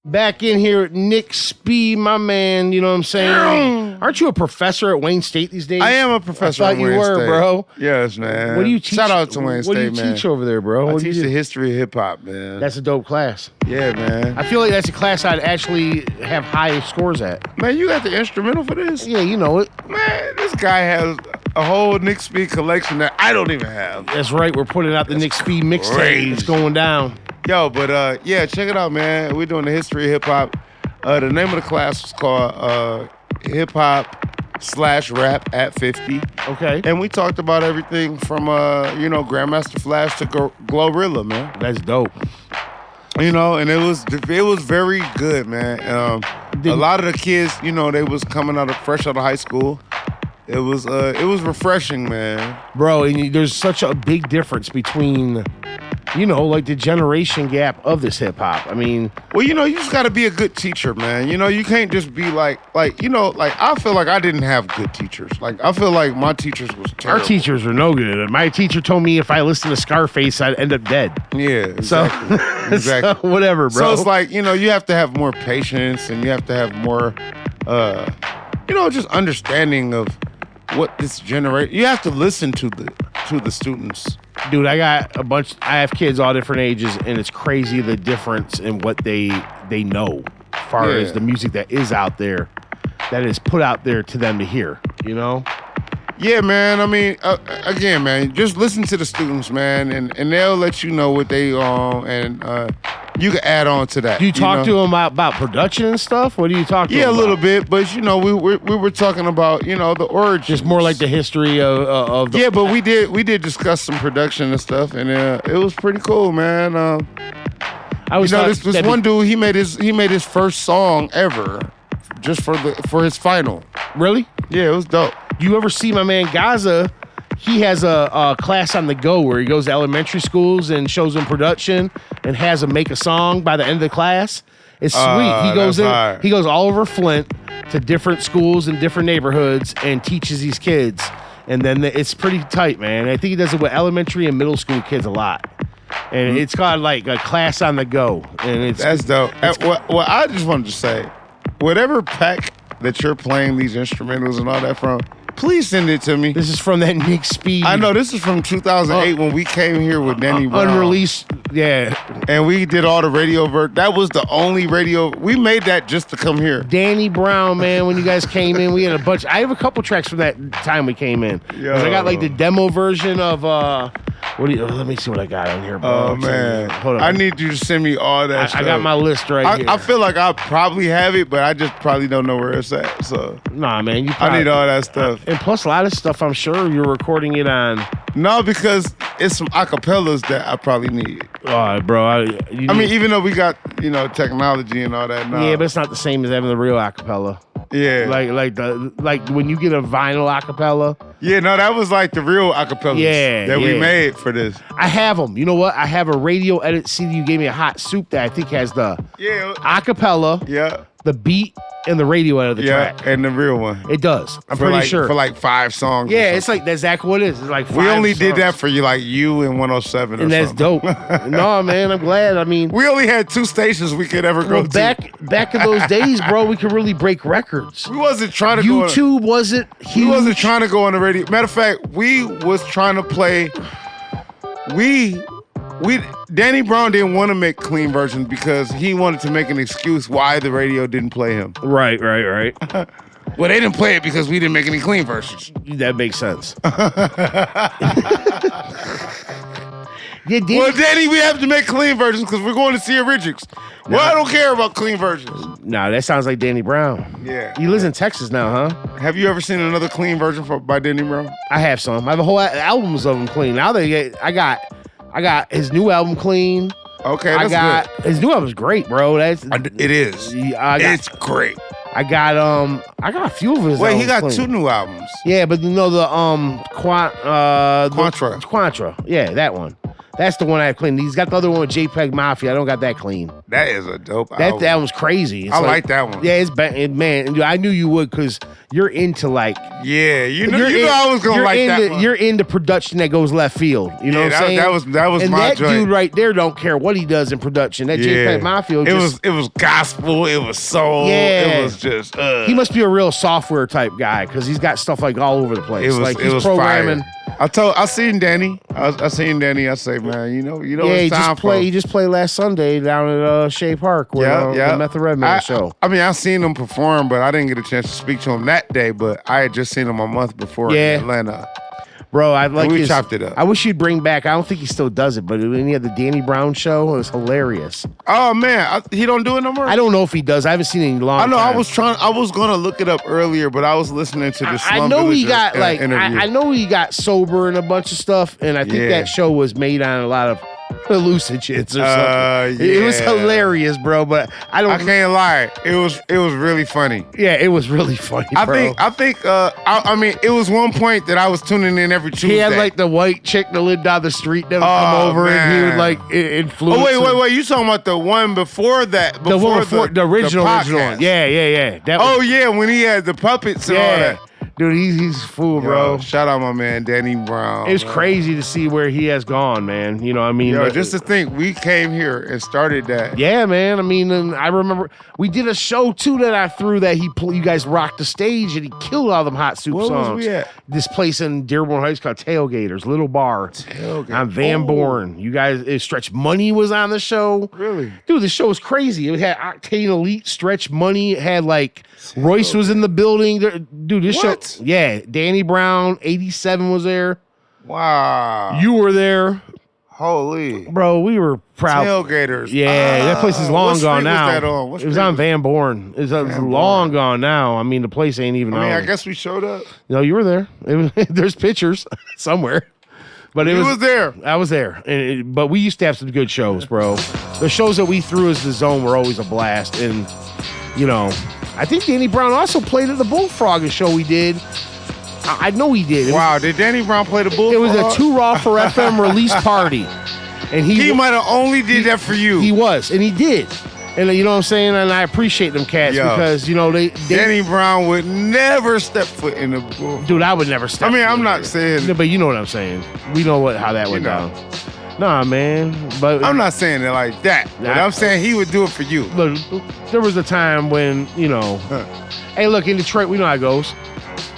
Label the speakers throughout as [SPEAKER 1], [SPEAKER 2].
[SPEAKER 1] Back in here at Nick Speed, my man, you know what I'm saying? Aren't you a professor at Wayne State these days?
[SPEAKER 2] I am a professor
[SPEAKER 1] I
[SPEAKER 2] at
[SPEAKER 1] thought
[SPEAKER 2] Wayne
[SPEAKER 1] you were,
[SPEAKER 2] State.
[SPEAKER 1] bro.
[SPEAKER 2] Yes, man.
[SPEAKER 1] What do you teach?
[SPEAKER 2] Shout out to Wayne
[SPEAKER 1] What
[SPEAKER 2] State,
[SPEAKER 1] do you
[SPEAKER 2] man.
[SPEAKER 1] teach over there, bro?
[SPEAKER 2] I
[SPEAKER 1] What do
[SPEAKER 2] teach
[SPEAKER 1] you
[SPEAKER 2] the
[SPEAKER 1] do?
[SPEAKER 2] history of hip-hop, man.
[SPEAKER 1] That's a dope class.
[SPEAKER 2] Yeah, man.
[SPEAKER 1] I feel like that's a class I'd actually have high scores at.
[SPEAKER 2] Man, you got the instrumental for this?
[SPEAKER 1] Yeah, you know it.
[SPEAKER 2] Man, this guy has a whole Nick Speed collection that I don't even have.
[SPEAKER 1] That's right. We're putting out the Nick Speed mixtape.
[SPEAKER 2] crazy.
[SPEAKER 1] It's going down.
[SPEAKER 2] Yo, but yeah, check it out, man. We're doing the history of hip-hop. The name of the class was called Hip-Hop/Rap at 50.
[SPEAKER 1] Okay.
[SPEAKER 2] And we talked about everything from, Grandmaster Flash to Glorilla, man.
[SPEAKER 1] That's dope.
[SPEAKER 2] You know, and it was very good, man. A lot of the kids, you know, they was coming fresh out of high school. It was refreshing, man.
[SPEAKER 1] Bro, and there's such a big difference between, you know, like the generation gap of this hip hop. I mean,
[SPEAKER 2] well, you know, you just got to be a good teacher, man. You know, you can't just be like I feel like I didn't have good teachers. Like, I feel like my teachers was terrible.
[SPEAKER 1] Our teachers are no good. My teacher told me if I listened to Scarface, I'd end up dead.
[SPEAKER 2] Yeah, exactly.
[SPEAKER 1] So,
[SPEAKER 2] exactly.
[SPEAKER 1] So whatever, bro.
[SPEAKER 2] So it's like, you know, you have to have more patience and you have to have more, just understanding of what this generation. You have to listen to the students.
[SPEAKER 1] Dude, I have kids all different ages, and it's crazy the difference in what they know as far as the music that is out there, that is put out there to them to hear, you know?
[SPEAKER 2] Yeah, man. I mean, again, man, just listen to the students, man, and they'll let you know what they and you can add on to that.
[SPEAKER 1] Do you talk to them about production and stuff? What do you talk to them
[SPEAKER 2] Yeah, a
[SPEAKER 1] about?
[SPEAKER 2] little bit, but you know, we were talking about, you know, the origins.
[SPEAKER 1] Just more like the history of the...
[SPEAKER 2] Yeah, but we did discuss some production and stuff, and it was pretty cool, man. This one dude, he made his first song ever, just for his final.
[SPEAKER 1] Really?
[SPEAKER 2] Yeah, it was dope.
[SPEAKER 1] You ever see my man Gaza? He has a class on the go where he goes to elementary schools and shows them production and has them make a song by the end of the class. It's sweet. He goes
[SPEAKER 2] hard.
[SPEAKER 1] He goes all over Flint to different schools and different neighborhoods and teaches these kids. And then it's pretty tight, man. I think he does it with elementary and middle school kids a lot. And it's called like a class on the go. And
[SPEAKER 2] that's dope. Well, I just wanted to say, whatever pack that you're playing these instrumentals and all that from, please send it to me.
[SPEAKER 1] This is from that Nick Speed.
[SPEAKER 2] I know, this is from 2008 when we came here with Danny Brown.
[SPEAKER 1] Unreleased, yeah.
[SPEAKER 2] And we did all the radio that was the only radio. We made that just to come here.
[SPEAKER 1] Danny Brown, man, when you guys came in, we had a bunch. I have a couple tracks from that time we came in.
[SPEAKER 2] Yo.
[SPEAKER 1] I got like the demo version of, let me see what I got on here, bro.
[SPEAKER 2] Oh, man.
[SPEAKER 1] Hold on.
[SPEAKER 2] I need you to send me all that stuff.
[SPEAKER 1] I got my list right here.
[SPEAKER 2] I feel like I probably have it, but I just probably don't know where it's at. So
[SPEAKER 1] nah, man.
[SPEAKER 2] I need all that stuff.
[SPEAKER 1] And plus, a lot of stuff, I'm sure you're recording it on.
[SPEAKER 2] No, because it's some acapellas that I probably need.
[SPEAKER 1] All right, bro. I mean,
[SPEAKER 2] even though we got, you know, technology and all that now.
[SPEAKER 1] Yeah, but it's not the same as having the real acapella.
[SPEAKER 2] Yeah.
[SPEAKER 1] Like when you get a vinyl acapella.
[SPEAKER 2] Yeah, no, that was like the real acapellas that we made for this.
[SPEAKER 1] I have them. You know what? I have a radio edit CD. You gave me a hot soup that I think has the acapella, the beat, and the radio edit of the track.
[SPEAKER 2] And the real one.
[SPEAKER 1] It does. I'm pretty sure.
[SPEAKER 2] For like 5 songs.
[SPEAKER 1] Yeah, it's like, that's exactly what it is. It's like 5
[SPEAKER 2] We only
[SPEAKER 1] songs.
[SPEAKER 2] did that for you, like you and 107
[SPEAKER 1] and
[SPEAKER 2] or
[SPEAKER 1] that's
[SPEAKER 2] something.
[SPEAKER 1] dope. No, man, I'm glad. I mean,
[SPEAKER 2] we only had 2 stations we could ever go to.
[SPEAKER 1] Back in those days, bro, we could really break records.
[SPEAKER 2] We wasn't trying to
[SPEAKER 1] YouTube wasn't huge.
[SPEAKER 2] We wasn't trying to go on the radio. Matter of fact, we was trying to play. Danny Brown didn't want to make clean versions because he wanted to make an excuse why the radio didn't play him.
[SPEAKER 1] Right.
[SPEAKER 2] Well, they didn't play it because we didn't make any clean versions.
[SPEAKER 1] That makes sense.
[SPEAKER 2] Well, Danny, we have to make clean versions because we're going to see originals. Well, I don't care about clean versions.
[SPEAKER 1] Nah, that sounds like Danny Brown.
[SPEAKER 2] Yeah.
[SPEAKER 1] He lives in Texas now, huh?
[SPEAKER 2] Have you ever seen another clean version by Danny Brown?
[SPEAKER 1] I have some. I have a whole albums of them clean. Now I got his new album clean.
[SPEAKER 2] Okay, that's good.
[SPEAKER 1] His new album's great, bro. It
[SPEAKER 2] is. It's great.
[SPEAKER 1] I got a few of his.
[SPEAKER 2] Wait, he got
[SPEAKER 1] clean.
[SPEAKER 2] 2 new albums.
[SPEAKER 1] Yeah, but you know the
[SPEAKER 2] Quantra.
[SPEAKER 1] Yeah, that one. That's the one I have clean. He's got the other one with JPEG Mafia. I don't got that clean.
[SPEAKER 2] That is a dope album.
[SPEAKER 1] That was crazy. It's
[SPEAKER 2] I like that one.
[SPEAKER 1] Yeah, it's man. I knew you would because you're into like.
[SPEAKER 2] Yeah, you know I was gonna like that one.
[SPEAKER 1] You're into production that goes left field. You know what I'm saying?
[SPEAKER 2] That was
[SPEAKER 1] and
[SPEAKER 2] my
[SPEAKER 1] that
[SPEAKER 2] joint.
[SPEAKER 1] dude right there don't care what he does in production. That JPEG Mafia.
[SPEAKER 2] It was gospel. It was soul.
[SPEAKER 1] Yeah.
[SPEAKER 2] It was just.
[SPEAKER 1] He must be a real software type guy because he's got stuff like all over the place.
[SPEAKER 2] It was programming. Fire. I seen Danny. I seen Danny. I say, man, you know.
[SPEAKER 1] Yeah, he just played last Sunday down at Shea Park with the Method Redman show.
[SPEAKER 2] I mean, I seen him perform, but I didn't get a chance to speak to him that day. But I had just seen him a month before in Atlanta.
[SPEAKER 1] Bro, we
[SPEAKER 2] chopped it up.
[SPEAKER 1] I wish you'd bring back. I don't think he still does it, but when he had the Danny Brown show, it was hilarious.
[SPEAKER 2] Oh man, he don't do it no more.
[SPEAKER 1] I don't know if he does. I haven't seen it in a long time.
[SPEAKER 2] I know. I was gonna look it up earlier, but I was listening to the Slum
[SPEAKER 1] I know he got
[SPEAKER 2] interview.
[SPEAKER 1] I know he got sober and a bunch of stuff, and I think that show was made on a lot of hallucinogens or something. It was hilarious, bro. But I
[SPEAKER 2] can't lie. It was really funny.
[SPEAKER 1] Yeah, it was really funny. Bro.
[SPEAKER 2] I think. I mean, it was one point that I was tuning in every Tuesday.
[SPEAKER 1] He had like the white chick that lived down the street that would come over, and he would like influence.
[SPEAKER 2] Oh wait! You talking about the one before that?
[SPEAKER 1] The one before the original one. Yeah.
[SPEAKER 2] Yeah, when he had the puppets and all that.
[SPEAKER 1] Dude, he's a fool, bro.
[SPEAKER 2] Shout out my man, Danny Brown.
[SPEAKER 1] It's crazy to see where he has gone, man. You know what I mean?
[SPEAKER 2] Just to think, we came here and started that.
[SPEAKER 1] Yeah, man. I mean, and I remember we did a show, too, that I threw that you guys rocked the stage, and he killed all them Hot Soup songs.
[SPEAKER 2] Where was we at?
[SPEAKER 1] This place in Dearborn Heights called Tailgaters, Little Bar. On Van Born. You guys, Stretch Money was on the show.
[SPEAKER 2] Really?
[SPEAKER 1] Dude, the show was crazy. It had Octane Elite, Stretch Money. It had, like, Royce was in the building. Dude, this show... Yeah, Danny Brown, 87 was there.
[SPEAKER 2] Wow.
[SPEAKER 1] You were there.
[SPEAKER 2] Holy.
[SPEAKER 1] Bro, we were proud.
[SPEAKER 2] Tailgaters.
[SPEAKER 1] Yeah, that place is long gone now.
[SPEAKER 2] Was that on?
[SPEAKER 1] It was on Van Born. It's long gone now. I mean, the place ain't even on.
[SPEAKER 2] I guess we showed up.
[SPEAKER 1] No, you were there. There's pictures somewhere. But it was
[SPEAKER 2] there.
[SPEAKER 1] I was there. But we used to have some good shows, bro. The shows that we threw as the Zone were always a blast. And, you know, I think Danny Brown also played at the Bullfrog show we did. I know he did.
[SPEAKER 2] Did Danny Brown play the Bullfrog?
[SPEAKER 1] It was a 2 Raw for FM release party. And he
[SPEAKER 2] might have only did that for you.
[SPEAKER 1] He was, and he did. And you know what I'm saying? And I appreciate them cats because, you know, they
[SPEAKER 2] Danny Brown would never step foot in the Bullfrog.
[SPEAKER 1] Dude, I would never step
[SPEAKER 2] foot. I mean, I'm not saying.
[SPEAKER 1] But you know what I'm saying. We know how that went down. Nah, man. But
[SPEAKER 2] I'm not saying it like that. But I'm saying he would do it for you.
[SPEAKER 1] Look, there was a time when, you know, hey, look, in Detroit, we know how it goes.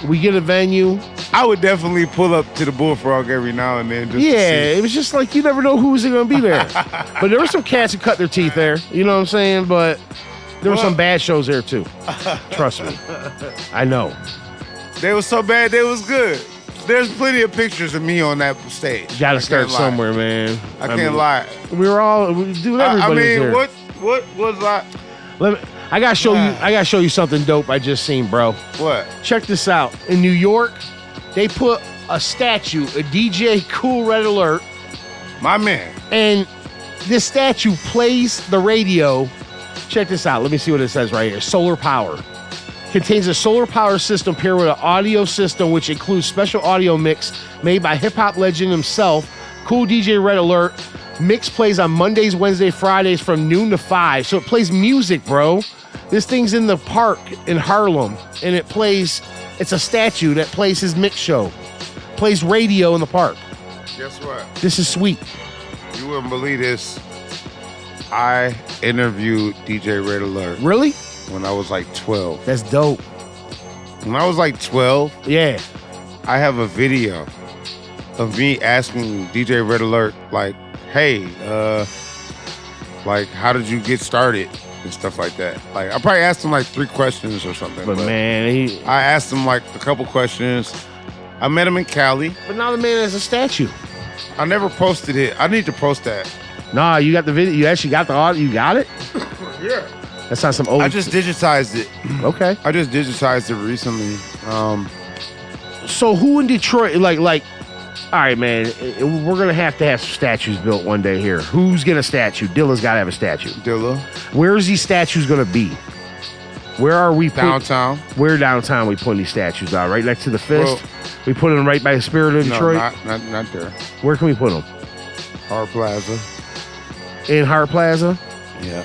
[SPEAKER 1] We get a venue.
[SPEAKER 2] I would definitely pull up to the Bullfrog every now and then.
[SPEAKER 1] It was just like you never know who was going to be there. But there were some cats who cut their teeth there. You know what I'm saying? But there were some bad shows there too. Trust me. I know.
[SPEAKER 2] They were so bad, they was good. There's plenty of pictures of me on that stage.
[SPEAKER 1] Got to start somewhere, man.
[SPEAKER 2] I can't lie.
[SPEAKER 1] We were all, dude. Everybody was there.
[SPEAKER 2] What was I?
[SPEAKER 1] I gotta show you. I gotta show you something dope I just seen, bro.
[SPEAKER 2] What?
[SPEAKER 1] Check this out. In New York, they put a statue, a DJ Cool Red Alert.
[SPEAKER 2] My man.
[SPEAKER 1] And this statue plays the radio. Check this out. Let me see what it says right here. Solar power. Contains a solar power system paired with an audio system, which includes special audio mix made by hip hop legend himself, Cool DJ Red Alert. Mix plays on Mondays, Wednesdays, Fridays from noon to 5. So it plays music, bro. This thing's in the park in Harlem, and it's a statue that plays his mix show. Plays radio in the park.
[SPEAKER 2] Guess what?
[SPEAKER 1] This is sweet.
[SPEAKER 2] You wouldn't believe this. I interviewed DJ Red Alert.
[SPEAKER 1] Really?
[SPEAKER 2] When I was like 12.
[SPEAKER 1] That's dope.
[SPEAKER 2] When I was like 12,
[SPEAKER 1] yeah,
[SPEAKER 2] I have a video of me asking DJ Red Alert, like, hey, like, how did you get started and stuff like that? Like, I probably asked him like 3 questions or something.
[SPEAKER 1] But man,
[SPEAKER 2] I asked him like a couple questions. I met him in Cali.
[SPEAKER 1] But now the man has a statue.
[SPEAKER 2] I never posted it. I need to post that.
[SPEAKER 1] Nah, you got the video. You actually got the audio. You got it?
[SPEAKER 2] Yeah.
[SPEAKER 1] That's not some old.
[SPEAKER 2] I just digitized it.
[SPEAKER 1] Okay.
[SPEAKER 2] I just digitized it recently.
[SPEAKER 1] So who in Detroit, like, all right, man, we're going to have statues built one day here. Who's getting a statue? Dilla's got to have a statue.
[SPEAKER 2] Dilla.
[SPEAKER 1] Where's these statues going to be? Where are we?
[SPEAKER 2] Downtown.
[SPEAKER 1] Where downtown we putting these statues out? Right next to the Fist? We put them right by the Spirit of Detroit?
[SPEAKER 2] No, not there.
[SPEAKER 1] Where can we put them?
[SPEAKER 2] Hart Plaza.
[SPEAKER 1] In Hart Plaza,
[SPEAKER 2] Yeah.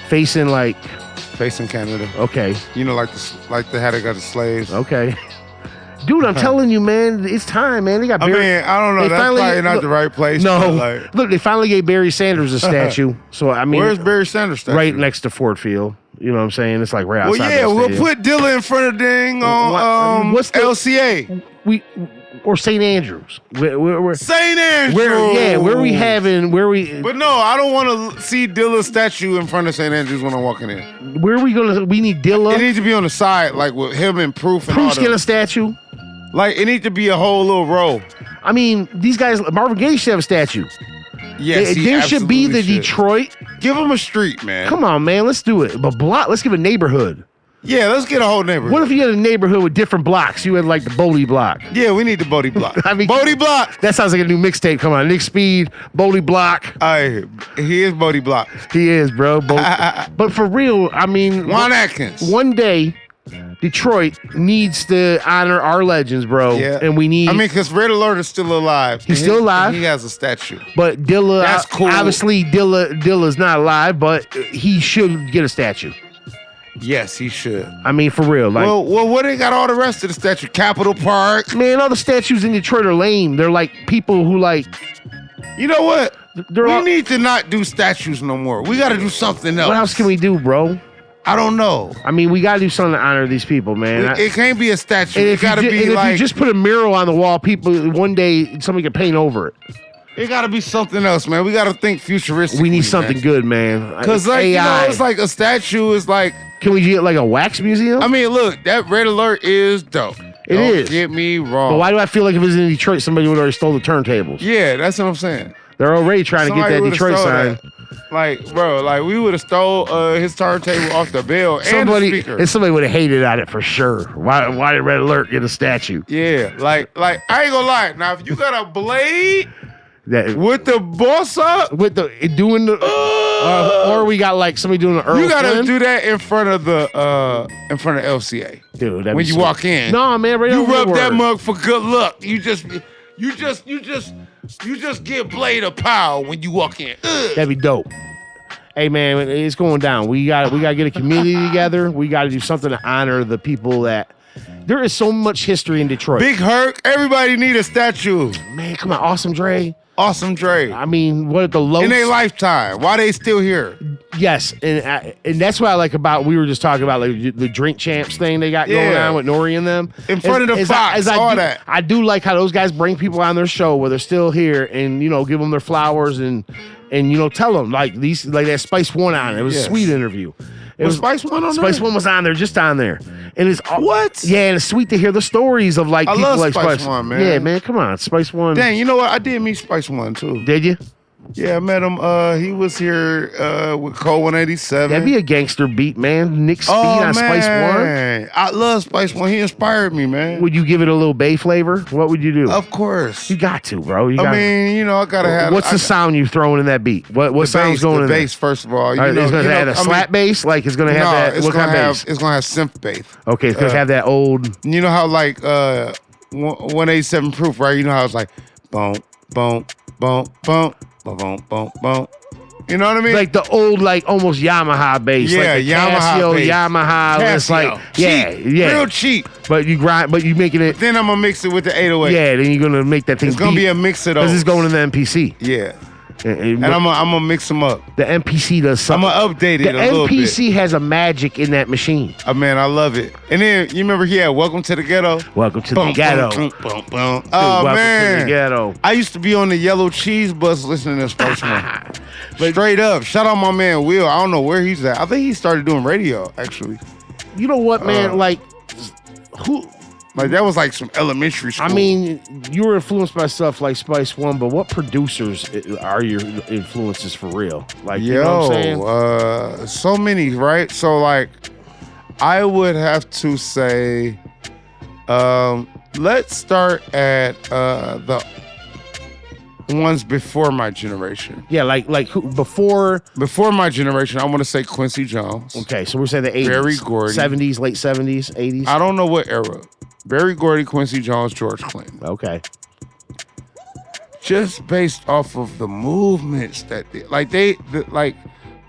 [SPEAKER 1] facing like
[SPEAKER 2] Facing Canada.
[SPEAKER 1] okay,
[SPEAKER 2] You know, like they had got the slaves.
[SPEAKER 1] okay. Dude, I'm telling you, man, it's time, man. They got
[SPEAKER 2] I
[SPEAKER 1] Barry.
[SPEAKER 2] mean, I don't know.
[SPEAKER 1] They
[SPEAKER 2] That's
[SPEAKER 1] finally-
[SPEAKER 2] probably not
[SPEAKER 1] look-
[SPEAKER 2] the right place.
[SPEAKER 1] No,
[SPEAKER 2] but, like,
[SPEAKER 1] look, they finally gave Barry Sanders a statue. So I mean,
[SPEAKER 2] where's Barry Sanders statue?
[SPEAKER 1] right next to Ford Field. You know what I'm saying? It's like right
[SPEAKER 2] Well,
[SPEAKER 1] outside.
[SPEAKER 2] yeah,
[SPEAKER 1] the
[SPEAKER 2] we'll
[SPEAKER 1] stadium.
[SPEAKER 2] put Dilla in front of dang on
[SPEAKER 1] What's the-
[SPEAKER 2] LCA.
[SPEAKER 1] we or St. Andrews. Where
[SPEAKER 2] St. Andrews.
[SPEAKER 1] where we having where we
[SPEAKER 2] But no, I don't want to see Dilla's statue in front of St. Andrews when I'm walking in.
[SPEAKER 1] where are we gonna? We need Dilla.
[SPEAKER 2] It needs to be on the side, like with him and Proof and
[SPEAKER 1] Proof's
[SPEAKER 2] all
[SPEAKER 1] getting a
[SPEAKER 2] that.
[SPEAKER 1] statue.
[SPEAKER 2] Like, it needs to be a whole little row.
[SPEAKER 1] I mean, these guys. Marvin Gaye should have a statue.
[SPEAKER 2] Yes, he
[SPEAKER 1] There should be the
[SPEAKER 2] absolutely should.
[SPEAKER 1] Detroit.
[SPEAKER 2] Give him a street, man.
[SPEAKER 1] Come on, man. Let's do it. But block. Let's give a neighborhood.
[SPEAKER 2] Yeah, let's get a whole neighborhood.
[SPEAKER 1] What if you had a neighborhood with different blocks? You had like the Boldy block.
[SPEAKER 2] Yeah, we need the Boldy block.
[SPEAKER 1] I mean,
[SPEAKER 2] Boldy block.
[SPEAKER 1] That sounds like a new mixtape. Come on, Nick Speed, Boldy block.
[SPEAKER 2] He is Boldy block.
[SPEAKER 1] He is, bro. But for real, I mean,
[SPEAKER 2] Juan Atkins.
[SPEAKER 1] one day, Detroit needs to honor our legends, bro.
[SPEAKER 2] Yeah.
[SPEAKER 1] And we need.
[SPEAKER 2] I mean, because Red Alert is still alive.
[SPEAKER 1] He's still alive.
[SPEAKER 2] He has a statue.
[SPEAKER 1] but Dilla,
[SPEAKER 2] That's cool.
[SPEAKER 1] obviously, Dilla's not alive, but he should get a statue.
[SPEAKER 2] Yes, he should.
[SPEAKER 1] I mean, for real. Like,
[SPEAKER 2] Well, what they got all the rest of the statue? Capitol Park.
[SPEAKER 1] man, all the statues in Detroit are lame. They're like people who like.
[SPEAKER 2] You know what?
[SPEAKER 1] They're
[SPEAKER 2] We
[SPEAKER 1] all,
[SPEAKER 2] need to not do statues no more. We got to do something else.
[SPEAKER 1] what else can we do, bro?
[SPEAKER 2] I don't know.
[SPEAKER 1] I mean, we gotta do something to honor these people, man.
[SPEAKER 2] It can't be a statue.
[SPEAKER 1] And
[SPEAKER 2] It
[SPEAKER 1] if, you,
[SPEAKER 2] got to
[SPEAKER 1] ju-
[SPEAKER 2] be
[SPEAKER 1] and if
[SPEAKER 2] like.
[SPEAKER 1] you just put a mural on the wall, people one day somebody can paint over it.
[SPEAKER 2] It got to be something else, man. We got to think futuristic.
[SPEAKER 1] We need something good, man.
[SPEAKER 2] Because like
[SPEAKER 1] AI.
[SPEAKER 2] it's like a statue is like.
[SPEAKER 1] Can we get like a wax museum?
[SPEAKER 2] I mean, look, that Red Alert is dope.
[SPEAKER 1] It
[SPEAKER 2] Don't
[SPEAKER 1] is.
[SPEAKER 2] get me wrong.
[SPEAKER 1] but why do I feel like if it was in Detroit, somebody would already stole the turntables?
[SPEAKER 2] Yeah, that's what I'm saying.
[SPEAKER 1] They're already trying to get
[SPEAKER 2] Somebody
[SPEAKER 1] that
[SPEAKER 2] would've
[SPEAKER 1] Detroit
[SPEAKER 2] stole
[SPEAKER 1] sign.
[SPEAKER 2] that. Like, bro, like we would have stole his turntable off the bill and the
[SPEAKER 1] Somebody
[SPEAKER 2] speaker.
[SPEAKER 1] and somebody would have hated on it for sure. Why did Red Alert get a statue?
[SPEAKER 2] Yeah, like I ain't gonna lie. Now, if you got a blade
[SPEAKER 1] That
[SPEAKER 2] with the boss up,
[SPEAKER 1] with the doing the or we got like somebody doing the Earl
[SPEAKER 2] you gotta
[SPEAKER 1] Flynn?
[SPEAKER 2] do that in front of LCA.
[SPEAKER 1] Dude, that'd
[SPEAKER 2] when
[SPEAKER 1] be
[SPEAKER 2] you
[SPEAKER 1] sweet.
[SPEAKER 2] walk in.
[SPEAKER 1] No, man, right
[SPEAKER 2] You
[SPEAKER 1] over
[SPEAKER 2] rub
[SPEAKER 1] the
[SPEAKER 2] that
[SPEAKER 1] word.
[SPEAKER 2] mug for good luck. You just get blade of power when you walk in. Ugh.
[SPEAKER 1] That'd be dope. Hey man, it's going down. We got to get a community together. We got to do something to honor the people that. There is so much history in Detroit.
[SPEAKER 2] Big Herc, everybody need a statue.
[SPEAKER 1] Man, come on, Awesome Dre.
[SPEAKER 2] Awesome Dre.
[SPEAKER 1] I mean, what at the low?
[SPEAKER 2] In their lifetime, why they still here?
[SPEAKER 1] Yes, and that's what I like about. We were just talking about like the Drink Champs thing they got going
[SPEAKER 2] Yeah.
[SPEAKER 1] on with Nori and them
[SPEAKER 2] In front of the Fox, all that.
[SPEAKER 1] I do like how those guys bring people on their show where they're still here and give them their flowers and tell them like these like that Spice One on. It was a
[SPEAKER 2] Yes.
[SPEAKER 1] sweet interview. It
[SPEAKER 2] Was Spice One on
[SPEAKER 1] Spice
[SPEAKER 2] there?
[SPEAKER 1] One was on there, just on there, and it's
[SPEAKER 2] What?
[SPEAKER 1] Yeah, and it's sweet to hear the stories of like
[SPEAKER 2] I
[SPEAKER 1] people
[SPEAKER 2] love
[SPEAKER 1] like
[SPEAKER 2] Spice One, man.
[SPEAKER 1] Yeah, man, come on, Spice One.
[SPEAKER 2] Dang, you know what? I did meet Spice One too.
[SPEAKER 1] Did you?
[SPEAKER 2] Yeah, I met him. He was here with Cole 187.
[SPEAKER 1] That'd be a gangster beat, man. Nick Speed
[SPEAKER 2] oh,
[SPEAKER 1] on Spice One.
[SPEAKER 2] man. I love Spice One. He inspired me, man.
[SPEAKER 1] Would you give it a little Bay flavor? What would you do?
[SPEAKER 2] Of course.
[SPEAKER 1] You got to, bro. You
[SPEAKER 2] I
[SPEAKER 1] got.
[SPEAKER 2] mean, I gotta have.
[SPEAKER 1] What's the sound you throwing in that beat? What
[SPEAKER 2] the
[SPEAKER 1] sound's
[SPEAKER 2] bass,
[SPEAKER 1] going
[SPEAKER 2] the
[SPEAKER 1] in
[SPEAKER 2] bass? First of all,
[SPEAKER 1] there? It's gonna have a slap bass, like it's gonna have
[SPEAKER 2] no,
[SPEAKER 1] that.
[SPEAKER 2] it's
[SPEAKER 1] What
[SPEAKER 2] gonna
[SPEAKER 1] kind of
[SPEAKER 2] have
[SPEAKER 1] bass?
[SPEAKER 2] it's gonna have synth bass.
[SPEAKER 1] Okay, it's gonna have that old.
[SPEAKER 2] You know how like 187 proof, right? You know how it's like boom, boom, boom, boom, boom, boom, boom, boom. You know what I mean?
[SPEAKER 1] Like the old, like almost Yamaha bass,
[SPEAKER 2] Yeah,
[SPEAKER 1] like the
[SPEAKER 2] Yamaha
[SPEAKER 1] Casio,
[SPEAKER 2] bass.
[SPEAKER 1] Yamaha. It's like, yeah,
[SPEAKER 2] cheap,
[SPEAKER 1] yeah.
[SPEAKER 2] real cheap.
[SPEAKER 1] But you making it.
[SPEAKER 2] Then I'm gonna mix it with the 808.
[SPEAKER 1] Yeah, then you're gonna make that thing.
[SPEAKER 2] It's gonna be a mix of those.
[SPEAKER 1] because it's going in the MPC.
[SPEAKER 2] Yeah,
[SPEAKER 1] And
[SPEAKER 2] and I'm gonna mix them up.
[SPEAKER 1] the MPC does
[SPEAKER 2] I'm
[SPEAKER 1] something.
[SPEAKER 2] gonna update it
[SPEAKER 1] The
[SPEAKER 2] a little bit.
[SPEAKER 1] MPC has a magic in that machine.
[SPEAKER 2] Man, I love it. And then you remember he had "Welcome to the Ghetto."
[SPEAKER 1] Welcome to
[SPEAKER 2] Boom,
[SPEAKER 1] the ghetto.
[SPEAKER 2] boom, boom, boom.
[SPEAKER 1] Dude,
[SPEAKER 2] Oh
[SPEAKER 1] welcome
[SPEAKER 2] man,
[SPEAKER 1] to the ghetto.
[SPEAKER 2] I used to be on the yellow cheese bus listening to Spice One. Straight up. Shout out my man Will. I don't know where he's at. I think he started doing radio actually.
[SPEAKER 1] You know what, man? Like, who?
[SPEAKER 2] Like that was like some elementary school.
[SPEAKER 1] I mean, you were influenced by stuff like Spice One, but what producers are your influences for real? Like, you know what I'm saying?
[SPEAKER 2] So many, right? So like, I would have to say, let's start at the ones before my generation.
[SPEAKER 1] Yeah, like who before?
[SPEAKER 2] Before my generation, I want to say Quincy Jones.
[SPEAKER 1] Okay, so we're saying the 80s,
[SPEAKER 2] Berry Gordy.
[SPEAKER 1] 70s, late 70s, 80s.
[SPEAKER 2] I don't know what era. Berry Gordy, Quincy Jones, George Clinton.
[SPEAKER 1] Okay.
[SPEAKER 2] just based off of the movements that like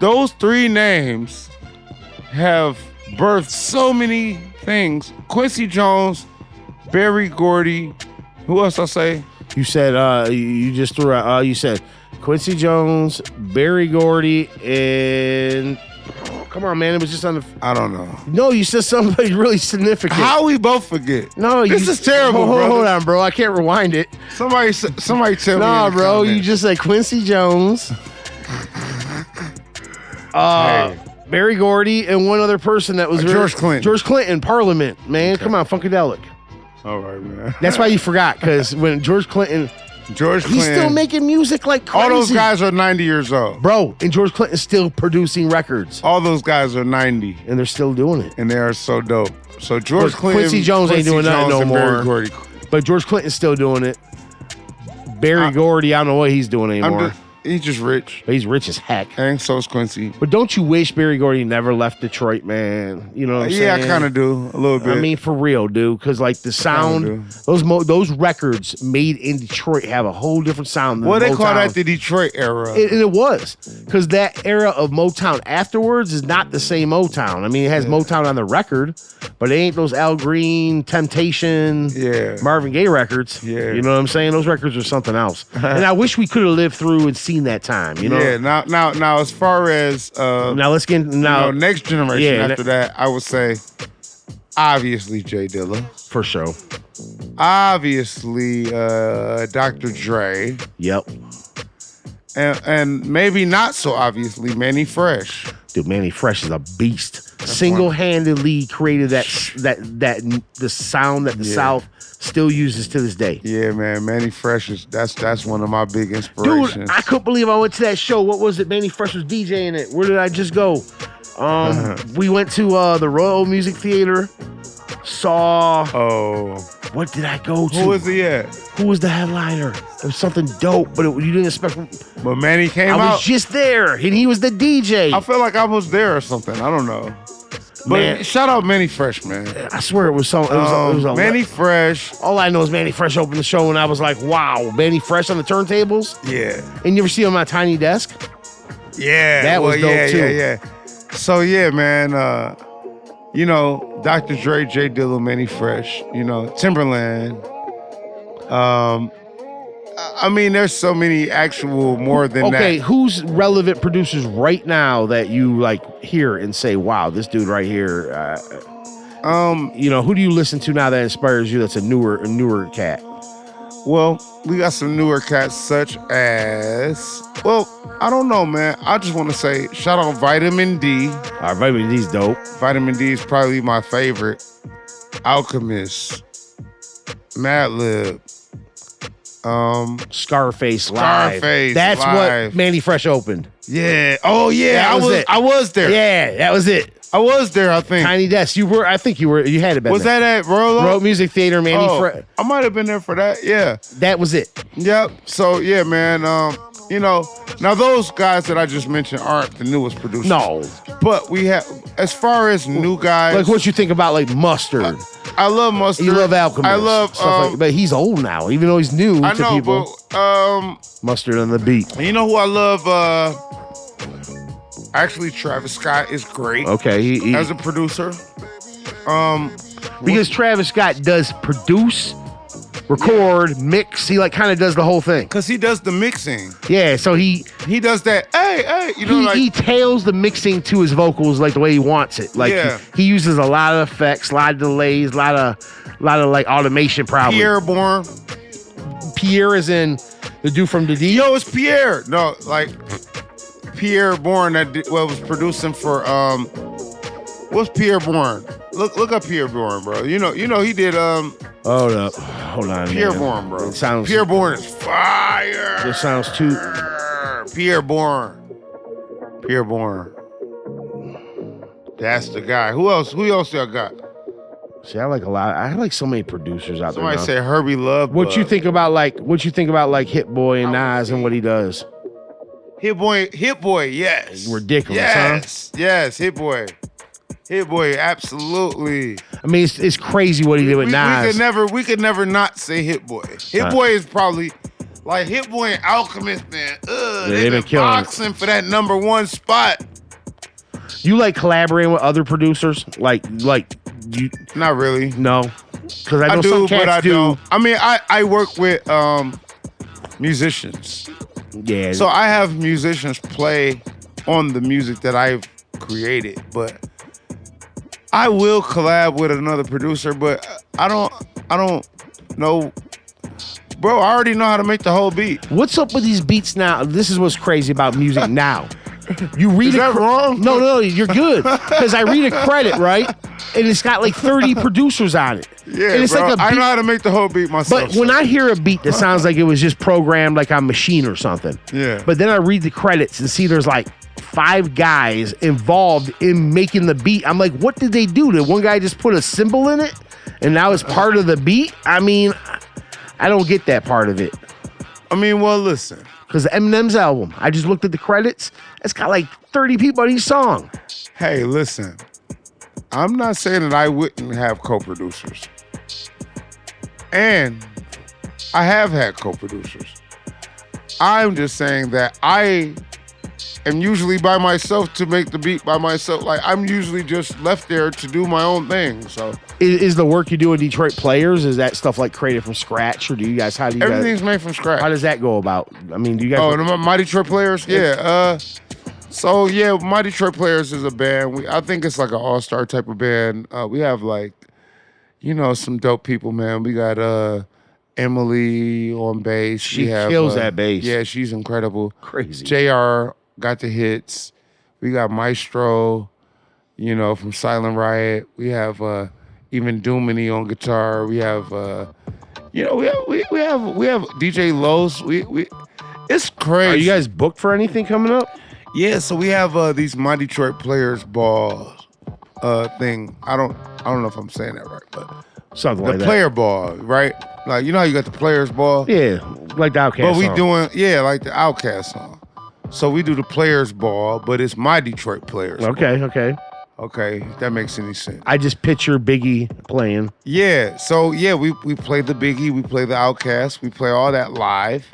[SPEAKER 2] those three names have birthed so many things. Quincy Jones, Berry Gordy, who else I say?
[SPEAKER 1] You said you just threw out. You said Quincy Jones, Berry Gordy, and come on, man, it was just on the.
[SPEAKER 2] I don't know.
[SPEAKER 1] No, you said somebody really significant.
[SPEAKER 2] How we both forget?
[SPEAKER 1] No,
[SPEAKER 2] this is terrible, bro.
[SPEAKER 1] Hold on, bro. I can't rewind it.
[SPEAKER 2] Somebody tell me.
[SPEAKER 1] Nah, bro,
[SPEAKER 2] comments.
[SPEAKER 1] you just said Quincy Jones, Berry Gordy, and one other person that was
[SPEAKER 2] George Clinton.
[SPEAKER 1] George Clinton, Parliament, man. Okay. Come on, Funkadelic.
[SPEAKER 2] All right, man.
[SPEAKER 1] That's why you forgot, because when George Clinton, he's still making music like crazy.
[SPEAKER 2] All those guys are 90 years old.
[SPEAKER 1] Bro, and George Clinton's still producing records.
[SPEAKER 2] All those guys are 90.
[SPEAKER 1] And they're still doing it.
[SPEAKER 2] And they are so dope. So George Clinton.
[SPEAKER 1] Quincy Jones ain't doing nothing no more. But George Clinton's still doing it. Berry Gordy, I don't know what he's doing anymore.
[SPEAKER 2] He's just rich.
[SPEAKER 1] But he's rich as heck.
[SPEAKER 2] And so is Quincy.
[SPEAKER 1] But don't you wish Berry Gordy never left Detroit, man? You know what I'm saying?
[SPEAKER 2] Yeah, I kind of do. A little bit.
[SPEAKER 1] I mean, for real, dude. Because, like, the sound, those records made in Detroit have a whole different sound than
[SPEAKER 2] Motown.
[SPEAKER 1] They
[SPEAKER 2] call that the Detroit era.
[SPEAKER 1] And it was. Because that era of Motown afterwards is not the same Motown. I mean, it has Motown on the record, but it ain't those Al Green, Temptation, Marvin Gaye records.
[SPEAKER 2] Yeah.
[SPEAKER 1] You know what I'm saying? Those records are something else. And I wish we could have lived through and seen that time, you know?
[SPEAKER 2] Yeah, now as far as
[SPEAKER 1] now let's get
[SPEAKER 2] next generation after that, I would say obviously J Dilla.
[SPEAKER 1] For sure.
[SPEAKER 2] Obviously Dr. Dre.
[SPEAKER 1] Yep.
[SPEAKER 2] And maybe not so obviously Manny Fresh.
[SPEAKER 1] Dude, Manny Fresh is a beast. Single-handedly created the sound that the South still uses to this day.
[SPEAKER 2] Yeah, man. Manny Fresh that's one of my big inspirations.
[SPEAKER 1] Dude, I couldn't believe I went to that show. What was it? Manny Fresh was DJing it. Where did I just go? We went to the Royal Music Theater. Saw.
[SPEAKER 2] Oh.
[SPEAKER 1] What did I go to?
[SPEAKER 2] Who was he at?
[SPEAKER 1] Who was the headliner? It was something dope, but you didn't expect.
[SPEAKER 2] But Manny came out.
[SPEAKER 1] I was just there, and he was the DJ.
[SPEAKER 2] I feel like I was there or something. I don't know. But man, shout out Manny Fresh, man.
[SPEAKER 1] I swear it was something. It was
[SPEAKER 2] Manny Fresh.
[SPEAKER 1] All I know is Manny Fresh opened the show, and I was like, wow, Manny Fresh on the turntables?
[SPEAKER 2] Yeah.
[SPEAKER 1] And you ever see him on my tiny desk?
[SPEAKER 2] Yeah.
[SPEAKER 1] That was dope, too.
[SPEAKER 2] Yeah. So, yeah, man, you know, Dr. Dre, J Dilla, Manny Fresh, you know, Timberland. I mean, there's so many actual more than that.
[SPEAKER 1] Okay, who's relevant producers right now that you like hear and say, wow, this dude right here, you know, who do you listen to now that inspires you that's a newer cat?
[SPEAKER 2] Well, we got some newer cats such as, well, I don't know, man. I just want to say, shout out Vitamin D.
[SPEAKER 1] Vitamin D's dope. Vitamin
[SPEAKER 2] D is probably my favorite. Alchemist. Madlib.
[SPEAKER 1] Scarface Live. That's Live. What Manny Fresh opened.
[SPEAKER 2] Yeah. Oh yeah. I was there.
[SPEAKER 1] Yeah, that was it.
[SPEAKER 2] I was there, I think.
[SPEAKER 1] Tiny Desk. You were. I think you were. You had it.
[SPEAKER 2] Was that at
[SPEAKER 1] Royal Music Theater, Manny Fresh?
[SPEAKER 2] I might have been there for that. Yeah.
[SPEAKER 1] That was it.
[SPEAKER 2] Yep. So yeah, man. You know, now those guys that I just mentioned aren't the newest producers.
[SPEAKER 1] No.
[SPEAKER 2] But we have, as far as new guys,
[SPEAKER 1] like what you think about like Mustard.
[SPEAKER 2] I love Mustard.
[SPEAKER 1] You love Alchemist.
[SPEAKER 2] I love,
[SPEAKER 1] but he's old now, even though he's new to people.
[SPEAKER 2] But,
[SPEAKER 1] Mustard on the beat.
[SPEAKER 2] You know who I love? Actually, Travis Scott is great.
[SPEAKER 1] Okay, he
[SPEAKER 2] as a producer.
[SPEAKER 1] Because Travis Scott does produce, record, mix. He like kind of does the whole thing.
[SPEAKER 2] Cause he does the mixing.
[SPEAKER 1] Yeah, so he
[SPEAKER 2] does that. Hey, you know,
[SPEAKER 1] he tails the mixing to his vocals like the way he wants it. Like he uses a lot of effects, a lot of delays, a lot of like automation probably.
[SPEAKER 2] Pierre Bourne.
[SPEAKER 1] Pierre is in the dude from the D.
[SPEAKER 2] Yo, it's Pierre. No, like Pierre Bourne that was producing for what's Pierre Bourne? Look up Pierre Bourne, bro. You know he did
[SPEAKER 1] Hold on.
[SPEAKER 2] Pierre Bourne, bro.
[SPEAKER 1] Pierre
[SPEAKER 2] Bourne is fire.
[SPEAKER 1] It sounds too.
[SPEAKER 2] Pierre Bourne. That's the guy. Who else y'all got?
[SPEAKER 1] See, I like a lot. I like so many producers out there.
[SPEAKER 2] Somebody say Herbie Love.
[SPEAKER 1] What you think about like Hit Boy and Nas and what he does?
[SPEAKER 2] Hit Boy, yes.
[SPEAKER 1] Ridiculous, huh?
[SPEAKER 2] Yes, Hit Boy, absolutely.
[SPEAKER 1] I mean, it's crazy what he did with Nas.
[SPEAKER 2] We could never not say Hit Boy. Hit Boy is probably Like Hit Boy and Alchemist, man.
[SPEAKER 1] they've been killing it.
[SPEAKER 2] boxing for that #1 spot.
[SPEAKER 1] You like collaborating with other producers? Like you?
[SPEAKER 2] Not really.
[SPEAKER 1] No, because I know
[SPEAKER 2] I do,
[SPEAKER 1] some cats
[SPEAKER 2] but I
[SPEAKER 1] do.
[SPEAKER 2] don't. I mean, I work with musicians.
[SPEAKER 1] Yeah.
[SPEAKER 2] So I have musicians play on the music that I've created, but I will collab with another producer, but I don't know. Bro, I already know how to make the whole beat.
[SPEAKER 1] What's up with these beats now? This is what's crazy about music now. You read
[SPEAKER 2] Is that wrong?
[SPEAKER 1] No, you're good. Because I read a credit, right? And it's got like 30 producers on it.
[SPEAKER 2] Yeah,
[SPEAKER 1] and it's
[SPEAKER 2] bro.
[SPEAKER 1] like a beat,
[SPEAKER 2] I know how to make the whole beat myself.
[SPEAKER 1] but when I hear a beat that sounds like it was just programmed like on Machine or something.
[SPEAKER 2] Yeah.
[SPEAKER 1] But then I read the credits and see there's like 5 guys involved in making the beat. I'm like, what did they do? Did one guy just put a symbol in it and now it's part of the beat? I mean, I don't get that part of it.
[SPEAKER 2] I mean, well, listen.
[SPEAKER 1] Because Eminem's album, I just looked at the credits. It's got like 30 people on each song.
[SPEAKER 2] Hey, listen. I'm not saying that I wouldn't have co-producers. And I have had co-producers. I'm just saying that I am usually by myself to make the beat by myself. Like, I'm usually just left there to do my own thing. So
[SPEAKER 1] Is the work you do in Detroit Players, is that stuff like created from scratch? Or do you guys,
[SPEAKER 2] everything's made from scratch.
[SPEAKER 1] how does that go about? I mean, do you guys...
[SPEAKER 2] Oh, my Detroit Players? Yeah. So, yeah, my Detroit Players is a band. I think it's like an all-star type of band. We have, like, some dope people, man. We got Emily on bass.
[SPEAKER 1] She kills that bass.
[SPEAKER 2] Yeah, she's incredible.
[SPEAKER 1] Crazy.
[SPEAKER 2] JR got the hits. We got Maestro, from Silent Riot. We have even Doomany on guitar. We have we have DJ Los. It's crazy.
[SPEAKER 1] Are you guys booked for anything coming up?
[SPEAKER 2] Yeah, so we have these My Detroit Players ball thing. I don't know if I'm saying that right, but
[SPEAKER 1] Something like
[SPEAKER 2] the
[SPEAKER 1] that.
[SPEAKER 2] player ball, right? Like, how you got the players ball?
[SPEAKER 1] Yeah, like the Outkast
[SPEAKER 2] But we
[SPEAKER 1] song.
[SPEAKER 2] doing, like the Outkast song. So we do the players ball, but it's My Detroit Players ball.
[SPEAKER 1] Okay.
[SPEAKER 2] Okay, if that makes any sense.
[SPEAKER 1] I just picture Biggie playing.
[SPEAKER 2] Yeah, so yeah, we play the Biggie, we play the Outkast, we play all that live.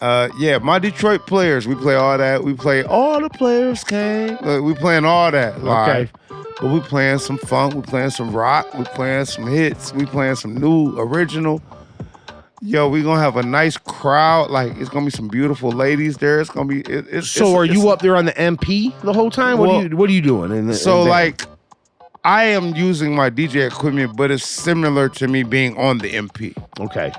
[SPEAKER 2] My Detroit Players, we play all that. We play All the Players Came. We playing all that live.
[SPEAKER 1] Okay.
[SPEAKER 2] But we playing some funk, we playing some rock, we playing some hits, we playing some new original. Yo, we gonna have a nice crowd. Like, it's gonna be some beautiful ladies there. It's gonna be.
[SPEAKER 1] Are you up there on the MP the whole time? What are you doing?
[SPEAKER 2] I am using my DJ equipment, but it's similar to me being on the MP.
[SPEAKER 1] Okay.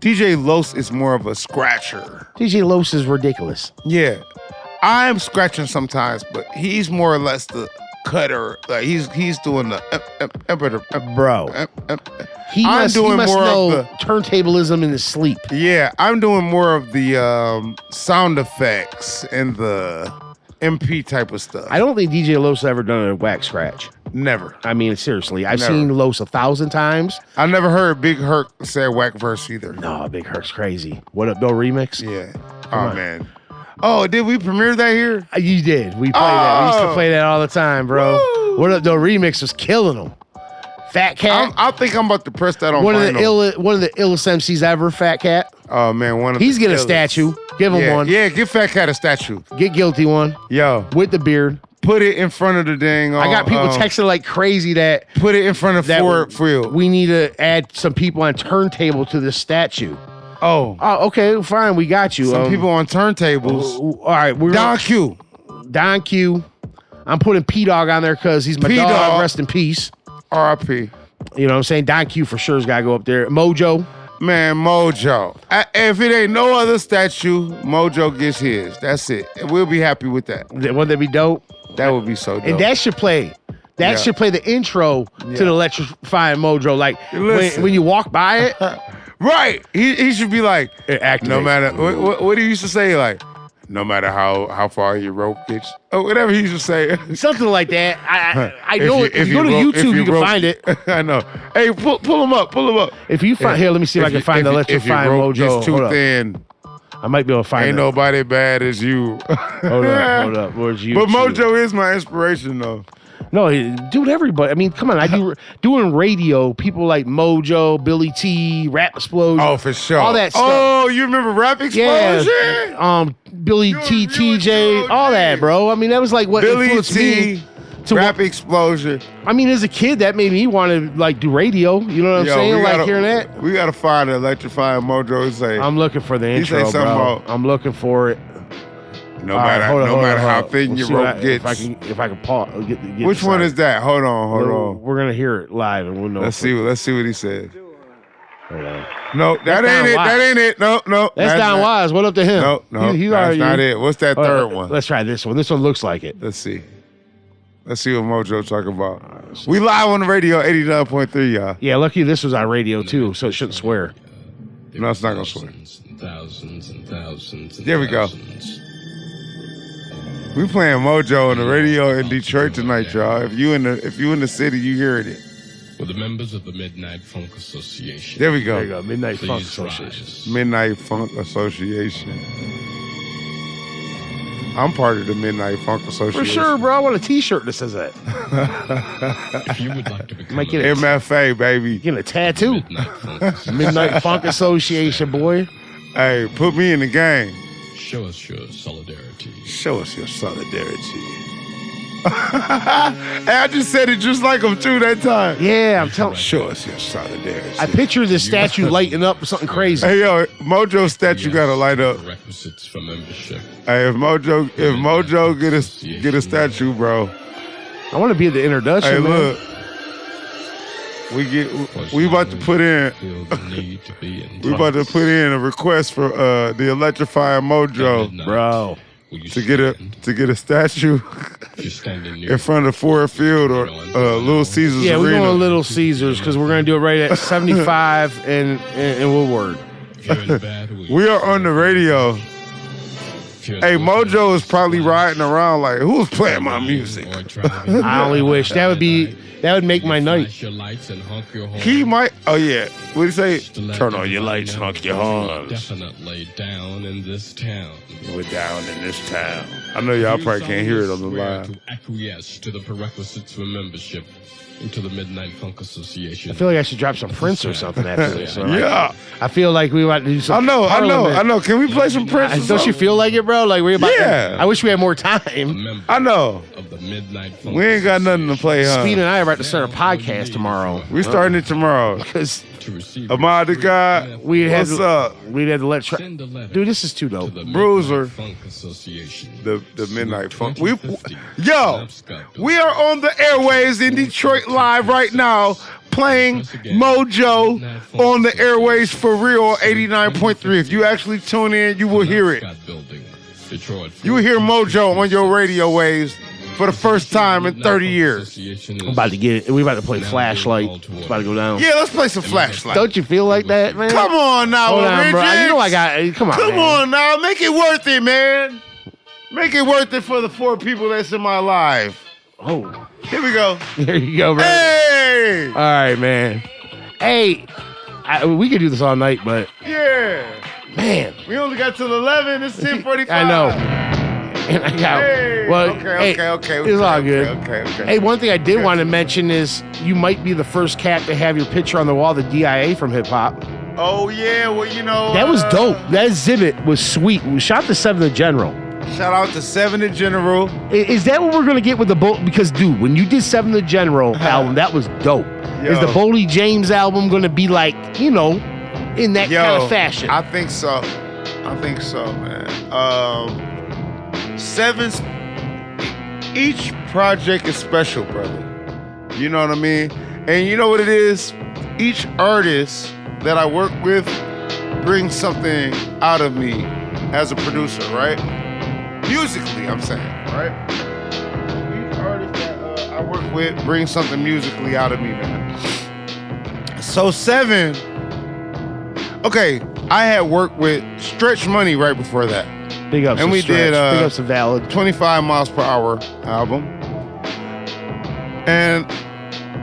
[SPEAKER 2] DJ Los is more of a scratcher.
[SPEAKER 1] DJ Los is ridiculous.
[SPEAKER 2] Yeah, I'm scratching sometimes, but he's more or less the cutter. Like, he's doing the
[SPEAKER 1] Bro. He must know turntablism in his sleep.
[SPEAKER 2] Yeah, I'm doing more of the sound effects and the MP type of stuff.
[SPEAKER 1] I don't think DJ Los ever done a whack scratch.
[SPEAKER 2] Never.
[SPEAKER 1] I mean, seriously, I've seen Los 1,000 times.
[SPEAKER 2] I never heard Big Herc say whack verse either.
[SPEAKER 1] No, Big Herc's crazy. What Up, Bill remix?
[SPEAKER 2] Yeah.
[SPEAKER 1] Come on.
[SPEAKER 2] Man. Oh, did we premiere that here?
[SPEAKER 1] You did. We played that. We used to play that all the time, bro.
[SPEAKER 2] Woo.
[SPEAKER 1] What Up, Bill remix was killing them. Fat Cat.
[SPEAKER 2] I think I'm about to press that on
[SPEAKER 1] one of
[SPEAKER 2] vinyl.
[SPEAKER 1] the illest MCs ever. Fat Cat.
[SPEAKER 2] Oh man,
[SPEAKER 1] he's getting a statue. Give him one.
[SPEAKER 2] Yeah, give Fat Cat a statue.
[SPEAKER 1] Get Guilty one.
[SPEAKER 2] Yo,
[SPEAKER 1] with the beard.
[SPEAKER 2] Put it in front of the dang.
[SPEAKER 1] I got people texting like crazy that.
[SPEAKER 2] Put it in front of Ford Field.
[SPEAKER 1] We need to add some people on turntable to this statue.
[SPEAKER 2] Oh,
[SPEAKER 1] okay, fine. We got you.
[SPEAKER 2] Some people on turntables.
[SPEAKER 1] All right, Don Q. I'm putting P Dog on there because he's my dog. Rest in peace.
[SPEAKER 2] R.I.P.
[SPEAKER 1] You know what I'm saying? Don Q for sure's got to go up there. Mojo.
[SPEAKER 2] Man, Mojo. If it ain't no other statue, Mojo gets his. That's it. We'll be happy with that.
[SPEAKER 1] Wouldn't that be dope?
[SPEAKER 2] That would be so dope.
[SPEAKER 1] And that should play. That should play the intro to the electrifying Mojo. Like, when you walk by it.
[SPEAKER 2] Right. He should be like, no matter, what he used to say, like, no matter how far your rope gets, or whatever he used to say.
[SPEAKER 1] Something like that. I know if you go to YouTube, you can find it.
[SPEAKER 2] I know. Hey, pull him up.
[SPEAKER 1] If you find, here, let me see if I can find the electrifying Mojo.
[SPEAKER 2] It's too thin.
[SPEAKER 1] I might be able to find it.
[SPEAKER 2] Ain't nobody bad as you.
[SPEAKER 1] Hold up. Where's you?
[SPEAKER 2] But Mojo is my inspiration, though.
[SPEAKER 1] No, dude, everybody. I mean, come on. Doing radio. People like Mojo, Billy T, Rap Explosion.
[SPEAKER 2] Oh, for sure.
[SPEAKER 1] All that stuff.
[SPEAKER 2] Oh, you remember Rap Explosion?
[SPEAKER 1] Yeah. Billy T, TJ, all that, bro. I mean, that was like what
[SPEAKER 2] Billy
[SPEAKER 1] influenced
[SPEAKER 2] T,
[SPEAKER 1] me. To
[SPEAKER 2] Rap Explosion.
[SPEAKER 1] I mean, as a kid, that made me want to like do radio. You know what I'm saying? Like hearing that.
[SPEAKER 2] We gotta find an electrifying Mojo. Say,
[SPEAKER 1] I'm looking for the intro,
[SPEAKER 2] say something
[SPEAKER 1] bro.
[SPEAKER 2] about-
[SPEAKER 1] I'm looking for it.
[SPEAKER 2] No matter how thin your rope gets.
[SPEAKER 1] If I can pause. Get
[SPEAKER 2] Which one is that? Hold on.
[SPEAKER 1] We're gonna hear it live, and we'll know.
[SPEAKER 2] Let's see what he said.
[SPEAKER 1] Hold on.
[SPEAKER 2] No, that ain't it. No.
[SPEAKER 1] That's Don Wise. What up to him?
[SPEAKER 2] No,
[SPEAKER 1] he's
[SPEAKER 2] that's
[SPEAKER 1] already,
[SPEAKER 2] not it. What's that third one?
[SPEAKER 1] Let's try this one. This one looks like it.
[SPEAKER 2] Let's see what Mojo talking about. We live on the radio, 89.3, y'all.
[SPEAKER 1] Yeah, lucky this was on radio too, so it shouldn't swear.
[SPEAKER 2] No, it's not gonna swear.
[SPEAKER 3] Thousands and thousands.
[SPEAKER 2] There we go. We playing Mojo on the radio in Detroit tonight, y'all. If you in the city, you hearing it.
[SPEAKER 3] With the members of the Midnight Funk Association.
[SPEAKER 2] There we go.
[SPEAKER 1] There you go. Midnight Funk
[SPEAKER 3] Please
[SPEAKER 1] Association.
[SPEAKER 3] rise.
[SPEAKER 2] Midnight Funk Association. I'm part of the Midnight Funk Association.
[SPEAKER 1] For sure, bro. I want a T-shirt that says that.
[SPEAKER 3] If you would like to become
[SPEAKER 1] Might get
[SPEAKER 3] a
[SPEAKER 1] it.
[SPEAKER 2] MFA, baby.
[SPEAKER 1] Getting a tattoo.
[SPEAKER 3] Midnight Funk Association,
[SPEAKER 1] Midnight Funk Association, boy.
[SPEAKER 2] Hey, put me in the game.
[SPEAKER 3] show us your solidarity.
[SPEAKER 2] Show us your solidarity. Hey, I just said it just like him too that time.
[SPEAKER 1] Yeah, I'm telling.
[SPEAKER 2] Show us your solidarity.
[SPEAKER 1] I picture this statue lighting up with something crazy.
[SPEAKER 2] Hey yo, Mojo statue gotta light up.
[SPEAKER 3] Requisites for membership.
[SPEAKER 2] Hey, if Mojo get a statue, bro.
[SPEAKER 1] I want to be at the introduction.
[SPEAKER 2] Hey,
[SPEAKER 1] man.
[SPEAKER 2] look. We about to put in.
[SPEAKER 3] Feel the need to be in
[SPEAKER 2] We about to put in a request for the electrifying Mojo
[SPEAKER 1] Bro.
[SPEAKER 2] to get a statue
[SPEAKER 3] You're standing near
[SPEAKER 2] in front of Ford Field or Little Caesars
[SPEAKER 1] Yeah, we're
[SPEAKER 2] Arena.
[SPEAKER 1] going Little Caesars because we're going to do it right at 75 in Woodward.
[SPEAKER 3] If you're in a bad week,
[SPEAKER 2] We are on the radio.
[SPEAKER 3] if you're
[SPEAKER 2] Hey,
[SPEAKER 3] looking
[SPEAKER 2] Mojo is
[SPEAKER 3] for
[SPEAKER 2] probably
[SPEAKER 3] fun,
[SPEAKER 2] riding around like, who's playing my music?
[SPEAKER 3] or driving
[SPEAKER 1] I only wish that would make my night.
[SPEAKER 3] flash your lights and honk your horn.
[SPEAKER 2] He might. Oh yeah. What do you say?
[SPEAKER 3] To let
[SPEAKER 2] Turn on your
[SPEAKER 3] everybody
[SPEAKER 2] lights,
[SPEAKER 3] know
[SPEAKER 2] honk your
[SPEAKER 3] you're
[SPEAKER 2] horns.
[SPEAKER 3] Definitely down in this town.
[SPEAKER 2] We're down in this town. I know y'all probably can't hear it on the
[SPEAKER 3] Swear
[SPEAKER 2] line.
[SPEAKER 3] to acquiesce to the prerequisites for membership into the Midnight Funk Association.
[SPEAKER 1] I feel like I should drop some Prince or something after this. So
[SPEAKER 2] Yeah.
[SPEAKER 1] I feel like we want to do
[SPEAKER 2] I
[SPEAKER 1] some.
[SPEAKER 2] know.
[SPEAKER 1] Parliament.
[SPEAKER 2] Can we play some Prince? or
[SPEAKER 1] Don't you
[SPEAKER 2] something?
[SPEAKER 1] feel like it, bro? Like we're about.
[SPEAKER 2] Yeah.
[SPEAKER 1] I wish we had more
[SPEAKER 3] A
[SPEAKER 1] time.
[SPEAKER 3] member
[SPEAKER 2] I know.
[SPEAKER 3] of the Midnight Funk
[SPEAKER 2] We ain't got nothing to play, huh?
[SPEAKER 1] Speed and I are about to start a podcast tomorrow.
[SPEAKER 2] We starting it tomorrow.
[SPEAKER 1] Because
[SPEAKER 3] to receive
[SPEAKER 2] Ahmad the guy.
[SPEAKER 1] we had
[SPEAKER 2] What's
[SPEAKER 1] to,
[SPEAKER 2] up?
[SPEAKER 1] we'd had to let.
[SPEAKER 3] Send a letter
[SPEAKER 1] Dude, this is too
[SPEAKER 3] to
[SPEAKER 1] dope.
[SPEAKER 3] the
[SPEAKER 2] Bruiser.
[SPEAKER 3] Midnight Funk Association.
[SPEAKER 2] The Midnight Funk.
[SPEAKER 3] 2050
[SPEAKER 2] Yo, we are on the airwaves in Detroit live right now, playing Mojo on the airwaves for real, 89.3. If you actually tune in, you will hear it. You will hear Mojo on your radio waves for the first time in 30 years.
[SPEAKER 1] I'm about to get it. We about to play Flashlight. It's about to go down.
[SPEAKER 2] Yeah, let's play some Flashlight.
[SPEAKER 1] Don't you feel like that, man?
[SPEAKER 2] Come on now,
[SPEAKER 1] Hold on, bro.
[SPEAKER 2] Richards.
[SPEAKER 1] You know I got. Come on.
[SPEAKER 2] Come
[SPEAKER 1] man.
[SPEAKER 2] on now, make it worth it, man. Make it worth it for the 4 people that's in my life.
[SPEAKER 1] Oh,
[SPEAKER 2] Here we go.
[SPEAKER 1] there you go, bro.
[SPEAKER 2] Hey!
[SPEAKER 1] All right, man. Hey, we could do this all night, but
[SPEAKER 2] Yeah.
[SPEAKER 1] man,
[SPEAKER 2] We only got till 11. It's 10:45.
[SPEAKER 1] I know. And I got.
[SPEAKER 2] Hey.
[SPEAKER 1] Well,
[SPEAKER 2] okay.
[SPEAKER 1] It's all good.
[SPEAKER 2] Okay.
[SPEAKER 1] Hey, one thing I did want to mention is you might be the first cat to have your picture on the wall, the DIA from hip hop.
[SPEAKER 2] Oh, yeah. Well, you know.
[SPEAKER 1] That was dope. That exhibit was sweet. We shot the 7th General.
[SPEAKER 2] Shout out to 7th General.
[SPEAKER 1] Is that what we're gonna get with the Boldy? Because, dude, when you did 7th General album, that was dope.
[SPEAKER 2] Yo.
[SPEAKER 1] Is the Boldy James album gonna be like, you know, in that kind of fashion?
[SPEAKER 2] I think so. Man. Seven's. Each project is special, brother. You know what I mean? And you know what it is? Each artist that I work with brings something out of me as a producer, right? Musically, I'm saying, right? Each artist that I work with brings something musically out of me, man. So 7, okay, I had worked with Stretch Money right before that.
[SPEAKER 1] Big ups,
[SPEAKER 2] And
[SPEAKER 1] to
[SPEAKER 2] we
[SPEAKER 1] Stretch.
[SPEAKER 2] did,
[SPEAKER 1] Big ups to Valid.
[SPEAKER 2] 25 Miles Per Hour album. And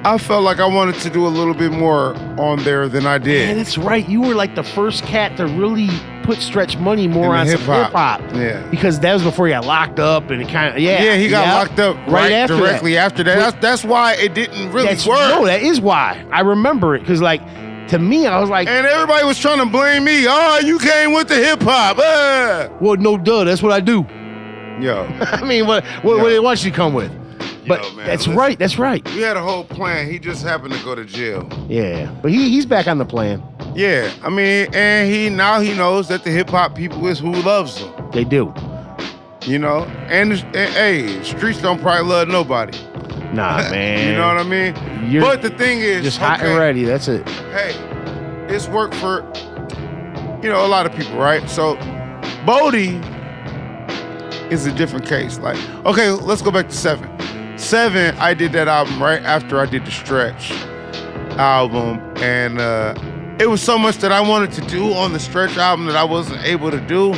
[SPEAKER 2] I felt like I wanted to do a little bit more on there than I
[SPEAKER 1] Man,
[SPEAKER 2] did.
[SPEAKER 1] that's right. You were like the first cat to really put Stretch Money more on some hip-hop.
[SPEAKER 2] Yeah.
[SPEAKER 1] Because that was before he got locked up and it kind of,
[SPEAKER 2] Yeah, he got locked up right directly after that. That's why it didn't really work.
[SPEAKER 1] No, that is why. I remember it. Because, like, to me, I was like...
[SPEAKER 2] And everybody was trying to blame me. Oh, you came with the hip-hop.
[SPEAKER 1] Well, no, duh. That's what I do.
[SPEAKER 2] Yo.
[SPEAKER 1] I mean, what they want you to come with. But
[SPEAKER 2] man,
[SPEAKER 1] that's right. That's right.
[SPEAKER 2] We had a whole plan. He just happened to go to jail.
[SPEAKER 1] Yeah, but he's back on the plan.
[SPEAKER 2] Yeah, I mean, and he knows that the hip hop people is who loves him.
[SPEAKER 1] They do.
[SPEAKER 2] You know, and hey, streets don't probably love nobody.
[SPEAKER 1] Nah, man.
[SPEAKER 2] You know what I mean? But the thing is,
[SPEAKER 1] just hot and ready. That's it.
[SPEAKER 2] Hey, it's worked for a lot of people, right? So, Boldy is a different case. Like, okay, let's go back to 7. 7, I did that album right after I did the Stretch album, and it was so much that I wanted to do on the Stretch album that I wasn't able to do.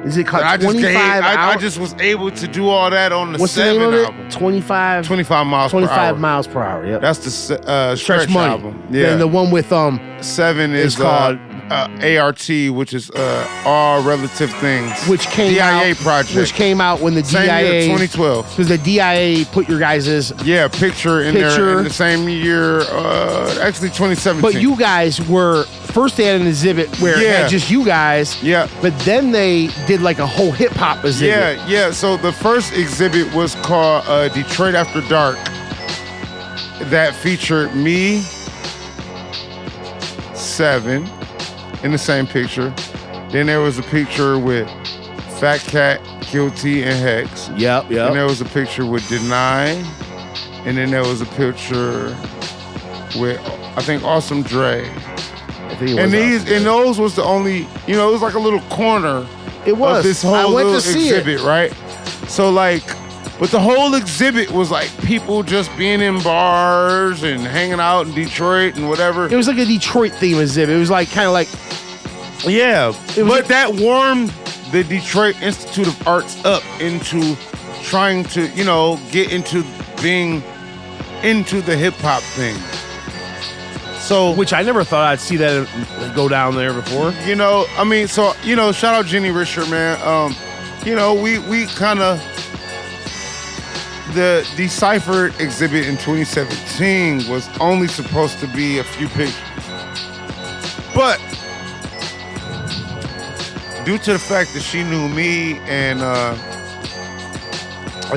[SPEAKER 1] Is it called 25
[SPEAKER 2] I just was able to do all that on the
[SPEAKER 1] What's
[SPEAKER 2] 7
[SPEAKER 1] the name of
[SPEAKER 2] album.
[SPEAKER 1] it? 25
[SPEAKER 2] miles
[SPEAKER 1] 25
[SPEAKER 2] per hour.
[SPEAKER 1] miles per hour, yep.
[SPEAKER 2] That's the Stretch
[SPEAKER 1] Money
[SPEAKER 2] album. Yeah.
[SPEAKER 1] And the one with
[SPEAKER 2] 7 is
[SPEAKER 1] called
[SPEAKER 2] ART, which is All Relative Things.
[SPEAKER 1] Which came
[SPEAKER 2] DIA
[SPEAKER 1] out,
[SPEAKER 2] project.
[SPEAKER 1] Which came out when the
[SPEAKER 2] same
[SPEAKER 1] DIA...
[SPEAKER 2] year, 2012.
[SPEAKER 1] Because the DIA put your guys'
[SPEAKER 2] picture there in the same year, actually 2017.
[SPEAKER 1] But you guys were... First they had an exhibit where it had just you guys.
[SPEAKER 2] Yeah.
[SPEAKER 1] But then they did like a whole hip-hop exhibit.
[SPEAKER 2] Yeah. So the first exhibit was called Detroit After Dark. That featured me, 7, in the same picture. Then there was a picture with Fat Cat, Guilty, and Hex.
[SPEAKER 1] Yep.
[SPEAKER 2] And there was a picture with Deny. And then there was a picture with, I think, Awesome Dre. And those was the only, it was like a little corner of this whole little exhibit, right? So like, but the whole exhibit was like people just being in bars and hanging out in Detroit and whatever.
[SPEAKER 1] It was like a Detroit theme exhibit. It was like kind of like,
[SPEAKER 2] but that warmed the Detroit Institute of Arts up into trying to, get into being into the hip hop thing. So,
[SPEAKER 1] which I never thought I'd see that go down there before.
[SPEAKER 2] Shout out Jenny Risher, man. We kind of, the Deciphered exhibit in 2017 was only supposed to be a few pictures. But due to the fact that she knew me and a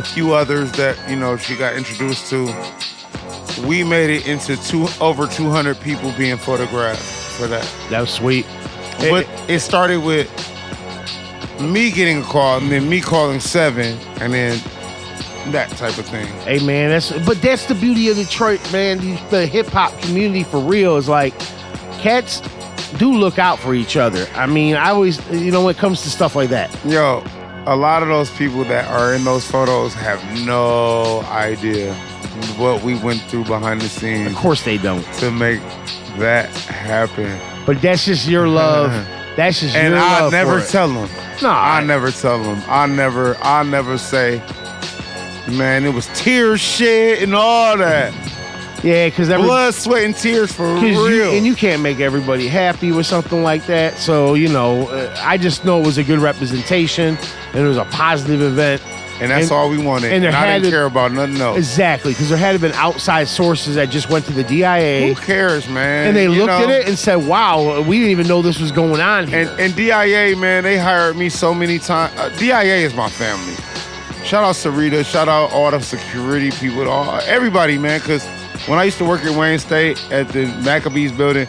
[SPEAKER 2] few others that, she got introduced to, we made it into over 200 people being photographed for that.
[SPEAKER 1] That was sweet.
[SPEAKER 2] But it started with me getting a call and then me calling 7 and then that type of thing.
[SPEAKER 1] Hey man, that's the beauty of Detroit, man. The hip hop community for real is like, cats do look out for each other. I mean, I always, when it comes to stuff like that.
[SPEAKER 2] Yo, a lot of those people that are in those photos have no idea what we went through behind the scenes.
[SPEAKER 1] Of course they don't.
[SPEAKER 2] To make that happen.
[SPEAKER 1] But that's just your love. That's just your love.
[SPEAKER 2] And I never tell them.
[SPEAKER 1] No,
[SPEAKER 2] I never tell them. I never say, man, it was tears, shit, and all that.
[SPEAKER 1] Yeah, because
[SPEAKER 2] blood, sweat, and tears for real.
[SPEAKER 1] And you can't make everybody happy with something like that. So, I just know it was a good representation and it was a positive event.
[SPEAKER 2] And that's all we wanted. And I didn't care about nothing else.
[SPEAKER 1] Exactly, because there had been outside sources that just went to the DIA.
[SPEAKER 2] Who cares, man?
[SPEAKER 1] And they looked at it and said, wow, we didn't even know this was going on here.
[SPEAKER 2] And DIA, man, they hired me so many times. DIA is my family. Shout out Sarita. Shout out all the security people. Everybody, man, because when I used to work at Wayne State at the Maccabees building,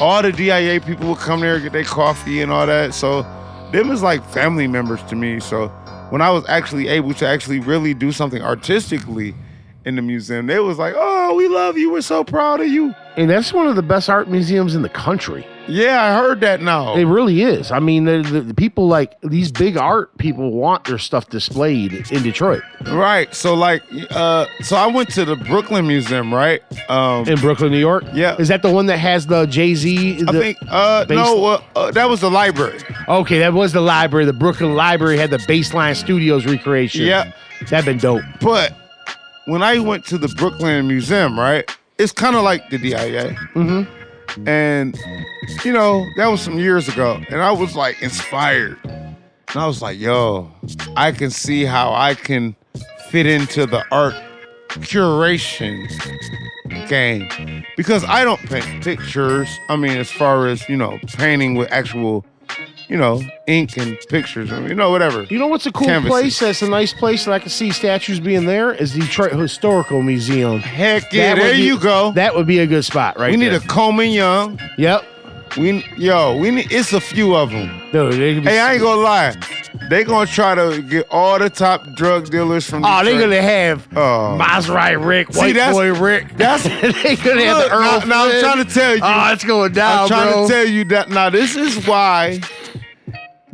[SPEAKER 2] all the DIA people would come there, get their coffee and all that. So them is like family members to me. So when I was actually able to actually really do something artistically in the museum, they was like, oh, we love you. We're so proud of you.
[SPEAKER 1] And that's one of the best art museums in the country.
[SPEAKER 2] Yeah, I heard that now.
[SPEAKER 1] It really is. I mean, the people like these big art people want their stuff displayed in Detroit.
[SPEAKER 2] Right. So so I went to the Brooklyn Museum, right?
[SPEAKER 1] In Brooklyn, New York?
[SPEAKER 2] Yeah.
[SPEAKER 1] Is that the one that has the Jay-Z?
[SPEAKER 2] I think, that was the library.
[SPEAKER 1] Okay, that was the library. The Brooklyn Library had the Baseline Studios recreation.
[SPEAKER 2] Yeah.
[SPEAKER 1] That'd been dope.
[SPEAKER 2] But when I went to the Brooklyn Museum, right, it's kind of like the DIA.
[SPEAKER 1] Mm-hmm.
[SPEAKER 2] And, that was some years ago. And I was like inspired. And I was like, yo, I can see how I can fit into the art curation game. Because I don't paint pictures. I mean, as far as, painting with actual, ink and pictures, whatever.
[SPEAKER 1] You know what's a cool
[SPEAKER 2] Canvases.
[SPEAKER 1] place? That's a nice place that I can see statues being there is the Detroit Historical Museum.
[SPEAKER 2] Heck yeah,
[SPEAKER 1] That would
[SPEAKER 2] there
[SPEAKER 1] be-
[SPEAKER 2] you go.
[SPEAKER 1] That would be a good spot, right?
[SPEAKER 2] We need
[SPEAKER 1] there.
[SPEAKER 2] a Coleman Young.
[SPEAKER 1] Yep.
[SPEAKER 2] We need. It's a few of them.
[SPEAKER 1] Dude, they could be
[SPEAKER 2] Hey, I ain't gonna lie. They gonna try to get all the top drug dealers from Detroit.
[SPEAKER 1] Oh, they're gonna have
[SPEAKER 2] Oh.
[SPEAKER 1] Maserati Rick,
[SPEAKER 2] See,
[SPEAKER 1] White
[SPEAKER 2] that's-
[SPEAKER 1] Boy Rick.
[SPEAKER 2] that's-
[SPEAKER 1] they gonna have
[SPEAKER 2] Look,
[SPEAKER 1] the Earl.
[SPEAKER 2] now I'm
[SPEAKER 1] Flynn.
[SPEAKER 2] trying to tell you.
[SPEAKER 1] Oh, it's going down,
[SPEAKER 2] I'm trying
[SPEAKER 1] bro.
[SPEAKER 2] to tell you that. Now, this is why.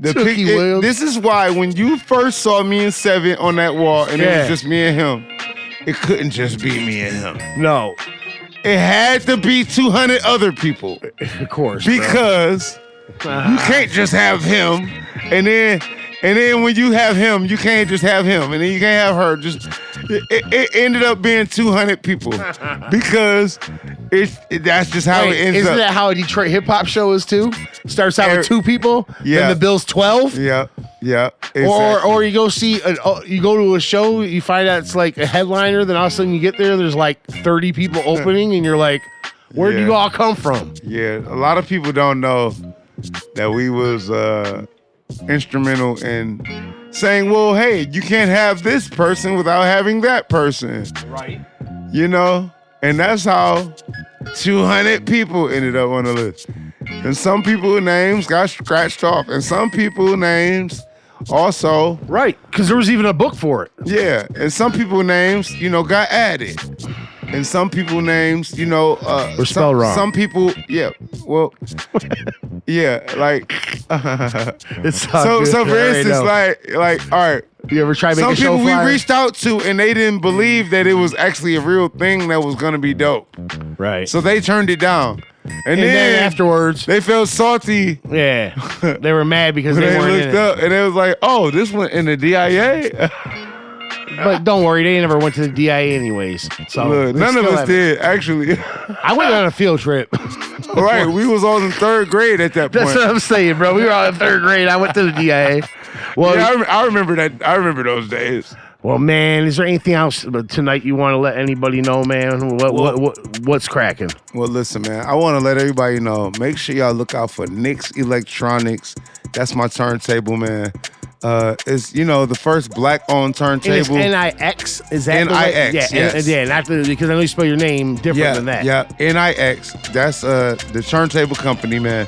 [SPEAKER 1] Tookie Williams.
[SPEAKER 2] This is why when you first saw me and Seven on that wall and it
[SPEAKER 1] Yeah.
[SPEAKER 2] was just me and him, it couldn't just be me and him.
[SPEAKER 1] No,
[SPEAKER 2] It had to be 200 other people
[SPEAKER 1] of course, bro.
[SPEAKER 2] because you can't just have him, and then when you have him, you can't just have him, and then you can't have her. Just it ended up being 200 people because that's just how it
[SPEAKER 1] Wait,
[SPEAKER 2] ends
[SPEAKER 1] isn't
[SPEAKER 2] up.
[SPEAKER 1] that how a Detroit hip hop show is too? Starts out with 2 people,
[SPEAKER 2] Yeah.
[SPEAKER 1] then the bill's 12.
[SPEAKER 2] Yeah, exactly.
[SPEAKER 1] Or you go see you go to a show, you find out it's like a headliner, then all of a sudden you get there, there's like 30 people opening, and you're like, where do
[SPEAKER 2] Yeah.
[SPEAKER 1] you all come from?
[SPEAKER 2] Yeah, a lot of people don't know that we was instrumental in saying, well, hey, you can't have this person without having that person.
[SPEAKER 1] Right.
[SPEAKER 2] And that's how 200 people ended up on the list. And some people's names got scratched off, and some people's names also,
[SPEAKER 1] Right, because there was even a book for it.
[SPEAKER 2] yeah, and some people's names, got added. And some people's names,
[SPEAKER 1] Were spelled wrong.
[SPEAKER 2] Some people, yeah, well, yeah, like,
[SPEAKER 1] It's all
[SPEAKER 2] so
[SPEAKER 1] good.
[SPEAKER 2] for
[SPEAKER 1] I already
[SPEAKER 2] instance,
[SPEAKER 1] know.
[SPEAKER 2] like, all right,
[SPEAKER 1] You ever try to
[SPEAKER 2] some
[SPEAKER 1] make a show
[SPEAKER 2] people we
[SPEAKER 1] flyer?
[SPEAKER 2] reached out to and they didn't believe that it was actually a real thing that was gonna be dope,
[SPEAKER 1] Right.
[SPEAKER 2] so they turned it down, and
[SPEAKER 1] then afterwards,
[SPEAKER 2] they felt salty.
[SPEAKER 1] yeah, they were mad because
[SPEAKER 2] When
[SPEAKER 1] they
[SPEAKER 2] they
[SPEAKER 1] weren't in
[SPEAKER 2] looked
[SPEAKER 1] it.
[SPEAKER 2] up and it was like, oh, this went in the DIA.
[SPEAKER 1] But don't worry, they never went to the DIA anyways. So
[SPEAKER 2] Look,
[SPEAKER 1] they
[SPEAKER 2] none of
[SPEAKER 1] still
[SPEAKER 2] us
[SPEAKER 1] haven't.
[SPEAKER 2] did actually.
[SPEAKER 1] I went on a field trip.
[SPEAKER 2] Right, we was all in 3rd grade at that point.
[SPEAKER 1] That's what I'm saying, bro. We were all in 3rd grade. I went to the DIA. Well,
[SPEAKER 2] Yeah, I remember that. I remember those days.
[SPEAKER 1] well, man, is there anything else tonight you want to let anybody know, man? What's cracking?
[SPEAKER 2] Well, listen, man. I want to let everybody know. Make sure y'all look out for Nick's Electronics. That's my turntable, man. It's the first black-owned turntable.
[SPEAKER 1] And it's NIX. Is that the way-
[SPEAKER 2] NIX,
[SPEAKER 1] Yeah,
[SPEAKER 2] yes.
[SPEAKER 1] yeah, not the, because I know you spell your name different than that.
[SPEAKER 2] Yeah, NIX. That's the turntable company, man.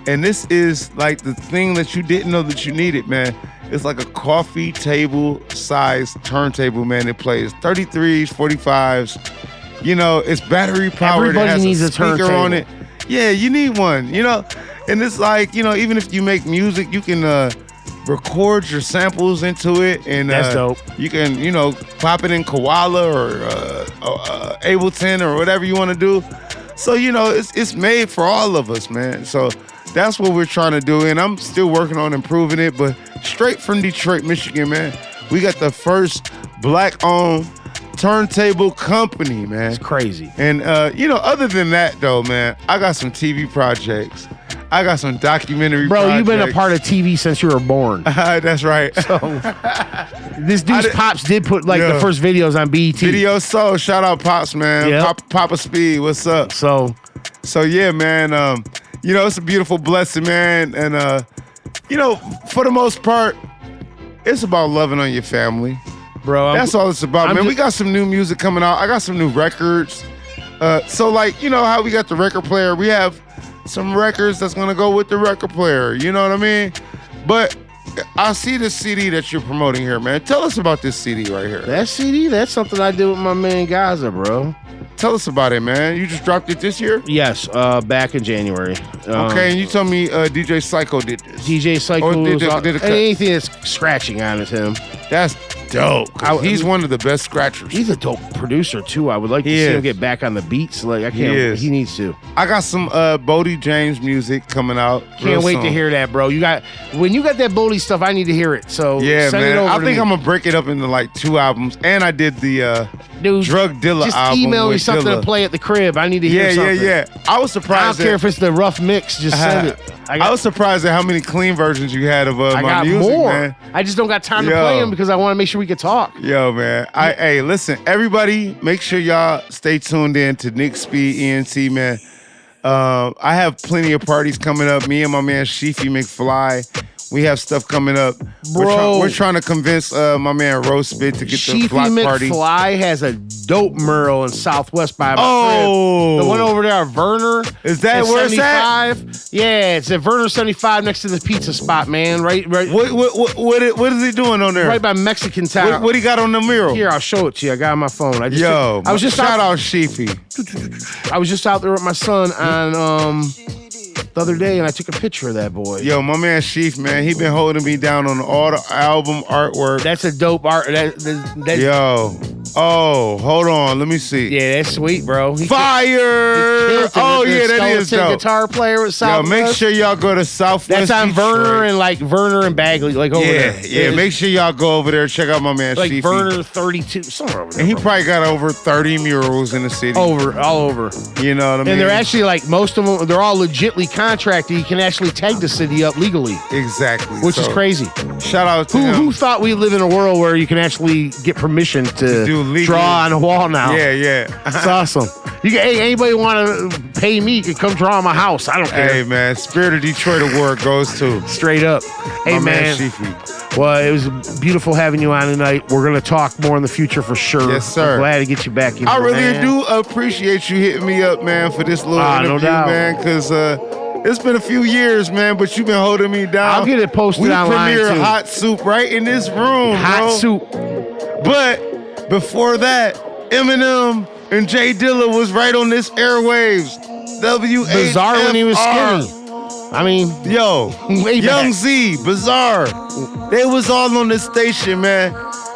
[SPEAKER 2] And this is like the thing that you didn't know that you needed, man. It's like a coffee table size turntable, man. It plays 33s, 45s. It's battery powered.
[SPEAKER 1] Everybody
[SPEAKER 2] it has
[SPEAKER 1] needs a
[SPEAKER 2] speaker on
[SPEAKER 1] turntable.
[SPEAKER 2] it. Yeah, you need one. And it's like even if you make music, you can record your samples into it, and
[SPEAKER 1] That's dope.
[SPEAKER 2] You can pop it in Koala or Ableton or whatever you want to do. So it's made for all of us, man. So that's what we're trying to do, and I'm still working on improving it. But straight from Detroit, Michigan, man, we got the first black-owned turntable company, man.
[SPEAKER 1] It's crazy.
[SPEAKER 2] And other than that, though, man, I got some TV projects. I got some documentary
[SPEAKER 1] Bro,
[SPEAKER 2] projects.
[SPEAKER 1] you've been a part of TV since you were born.
[SPEAKER 2] That's right.
[SPEAKER 1] This dude's pops did put the
[SPEAKER 2] Yeah.
[SPEAKER 1] first videos on BET.
[SPEAKER 2] Video Soul, shout out Pops, man.
[SPEAKER 1] Yep.
[SPEAKER 2] Papa Speed, what's up?
[SPEAKER 1] So
[SPEAKER 2] So yeah, man. It's a beautiful blessing, man. And for the most part, it's about loving on your family.
[SPEAKER 1] bro,
[SPEAKER 2] That's all it's about,
[SPEAKER 1] I'm
[SPEAKER 2] man.
[SPEAKER 1] ju-
[SPEAKER 2] We got some new music coming out. I got some new records. So how we got the record player, we have some records that's gonna go with the record player. You know what I mean? But I see the CD that you're promoting here, man. Tell us about this CD right here.
[SPEAKER 1] that CD, that's something I did with my man Gaza, bro.
[SPEAKER 2] Tell us about it, man. You just dropped it this year?
[SPEAKER 1] Yes, back in January.
[SPEAKER 2] Okay, and you told me DJ Psycho did this.
[SPEAKER 1] DJ Psycho
[SPEAKER 2] Or did
[SPEAKER 1] was
[SPEAKER 2] it-
[SPEAKER 1] on-
[SPEAKER 2] did it cut?
[SPEAKER 1] anything that's scratching on is him.
[SPEAKER 2] That's dope. He's one of the best scratchers.
[SPEAKER 1] He's a dope producer too. I would like to see him get back on the beats. Like I can't. He needs to.
[SPEAKER 2] I got some Boldy James music coming out.
[SPEAKER 1] Can't wait to hear that, bro. When you got that Boldy stuff, I need to hear it. So
[SPEAKER 2] yeah,
[SPEAKER 1] send
[SPEAKER 2] man.
[SPEAKER 1] it over
[SPEAKER 2] I
[SPEAKER 1] to
[SPEAKER 2] think
[SPEAKER 1] me.
[SPEAKER 2] I'm gonna break it up into like 2 albums, and I did the
[SPEAKER 1] Dude,
[SPEAKER 2] Drug Dilla
[SPEAKER 1] just
[SPEAKER 2] album.
[SPEAKER 1] email me
[SPEAKER 2] with
[SPEAKER 1] something
[SPEAKER 2] Dilla.
[SPEAKER 1] to play at the crib. I need to hear something.
[SPEAKER 2] Yeah. I was
[SPEAKER 1] I
[SPEAKER 2] surprised.
[SPEAKER 1] don't care if it's the rough mix. Just send it.
[SPEAKER 2] I was surprised at how many clean versions you had of
[SPEAKER 1] I
[SPEAKER 2] my
[SPEAKER 1] got
[SPEAKER 2] music,
[SPEAKER 1] more.
[SPEAKER 2] man.
[SPEAKER 1] I just don't got time to play them because I want to make sure we can talk.
[SPEAKER 2] Yo, man. Hey, listen, everybody, make sure y'all stay tuned in to Nick Speed ENT, man. I have plenty of parties coming up. Me and my man Sheefy McFly. We have stuff coming up.
[SPEAKER 1] Bro.
[SPEAKER 2] We're trying to convince my man Rose Spit to get the block
[SPEAKER 1] Sheefy
[SPEAKER 2] party.
[SPEAKER 1] McFly has a dope mural in Southwest by my
[SPEAKER 2] Oh.
[SPEAKER 1] crib. The one over there, Werner.
[SPEAKER 2] Is that where it's at?
[SPEAKER 1] 75. Yeah, it's at Werner 75 next to the pizza spot, man. Right.
[SPEAKER 2] What is he doing on there?
[SPEAKER 1] Right by Mexican Town.
[SPEAKER 2] What he got on the mural?
[SPEAKER 1] Here, I'll show it to you. I got it on my phone. I was just
[SPEAKER 2] shout out Sheefy.
[SPEAKER 1] I was just out there with my son on the other day, and I took a picture of that boy.
[SPEAKER 2] Yo, my man Sheef, man, he been holding me down on all the album artwork.
[SPEAKER 1] That's a dope art.
[SPEAKER 2] Yo, hold on, let me see.
[SPEAKER 1] Yeah, that's sweet, bro.
[SPEAKER 2] Fire! Oh yeah, that is dope.
[SPEAKER 1] Guitar player with Southwest.
[SPEAKER 2] Yo, make sure y'all go to Southwest.
[SPEAKER 1] That's on
[SPEAKER 2] Detroit.
[SPEAKER 1] Werner and Bagley, like over there.
[SPEAKER 2] Yeah. Make sure y'all go over there. Check out my man
[SPEAKER 1] like
[SPEAKER 2] Sheefy.
[SPEAKER 1] Werner 32, somewhere over there.
[SPEAKER 2] And he
[SPEAKER 1] bro.
[SPEAKER 2] probably got over 30 murals in the city.
[SPEAKER 1] all over.
[SPEAKER 2] You know what I mean?
[SPEAKER 1] And they're actually like most of them. They're all legitly contracted. You can actually tag the city up legally,
[SPEAKER 2] exactly,
[SPEAKER 1] which is crazy.
[SPEAKER 2] Shout out to him.
[SPEAKER 1] Who thought we live in a world where you can actually get permission to draw on a wall now?
[SPEAKER 2] Yeah.
[SPEAKER 1] It's awesome. Hey, anybody want to pay me? You can come draw on my house. I don't care.
[SPEAKER 2] Hey man, Spirit of Detroit award goes to
[SPEAKER 1] Straight up. Hey
[SPEAKER 2] my man
[SPEAKER 1] man.
[SPEAKER 2] Sheefy.
[SPEAKER 1] Well, it was beautiful having you on tonight. We're gonna talk more in the future for sure.
[SPEAKER 2] Yes, sir.
[SPEAKER 1] I'm glad to get you back.
[SPEAKER 2] I really do appreciate you hitting me up, man, for this little interview,
[SPEAKER 1] no doubt.
[SPEAKER 2] man, because it's been a few years, man, but you've been holding me down.
[SPEAKER 1] I'll get it posted
[SPEAKER 2] we
[SPEAKER 1] online,
[SPEAKER 2] premiere
[SPEAKER 1] too.
[SPEAKER 2] Hot Soup right in this room,
[SPEAKER 1] Hot
[SPEAKER 2] bro.
[SPEAKER 1] soup.
[SPEAKER 2] But before that, Eminem and J Dilla was right on this airwaves. WHFR.
[SPEAKER 1] Bizarre when he was skinny. I mean,
[SPEAKER 2] Yo,
[SPEAKER 1] way
[SPEAKER 2] Young
[SPEAKER 1] back.
[SPEAKER 2] Z, Bizarre. They was all on this station, man.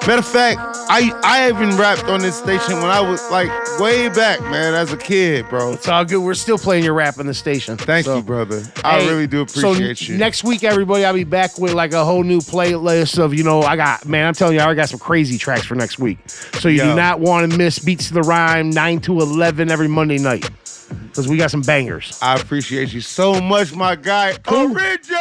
[SPEAKER 2] Matter of fact, I even rapped on this station when I was like way back, man, as a kid, bro.
[SPEAKER 1] it's all good. We're still playing your rap in the station.
[SPEAKER 2] Thank you, brother. I
[SPEAKER 1] Hey,
[SPEAKER 2] really do appreciate
[SPEAKER 1] so
[SPEAKER 2] you.
[SPEAKER 1] Next week, everybody, I'll be back with like a whole new playlist of, I'm telling you, I got some crazy tracks for next week. So you do not want to miss Beats to the Rhyme 9 to 11 every Monday night. Because we got some bangers.
[SPEAKER 2] I appreciate you so much, my guy.
[SPEAKER 1] Cool.
[SPEAKER 2] Original.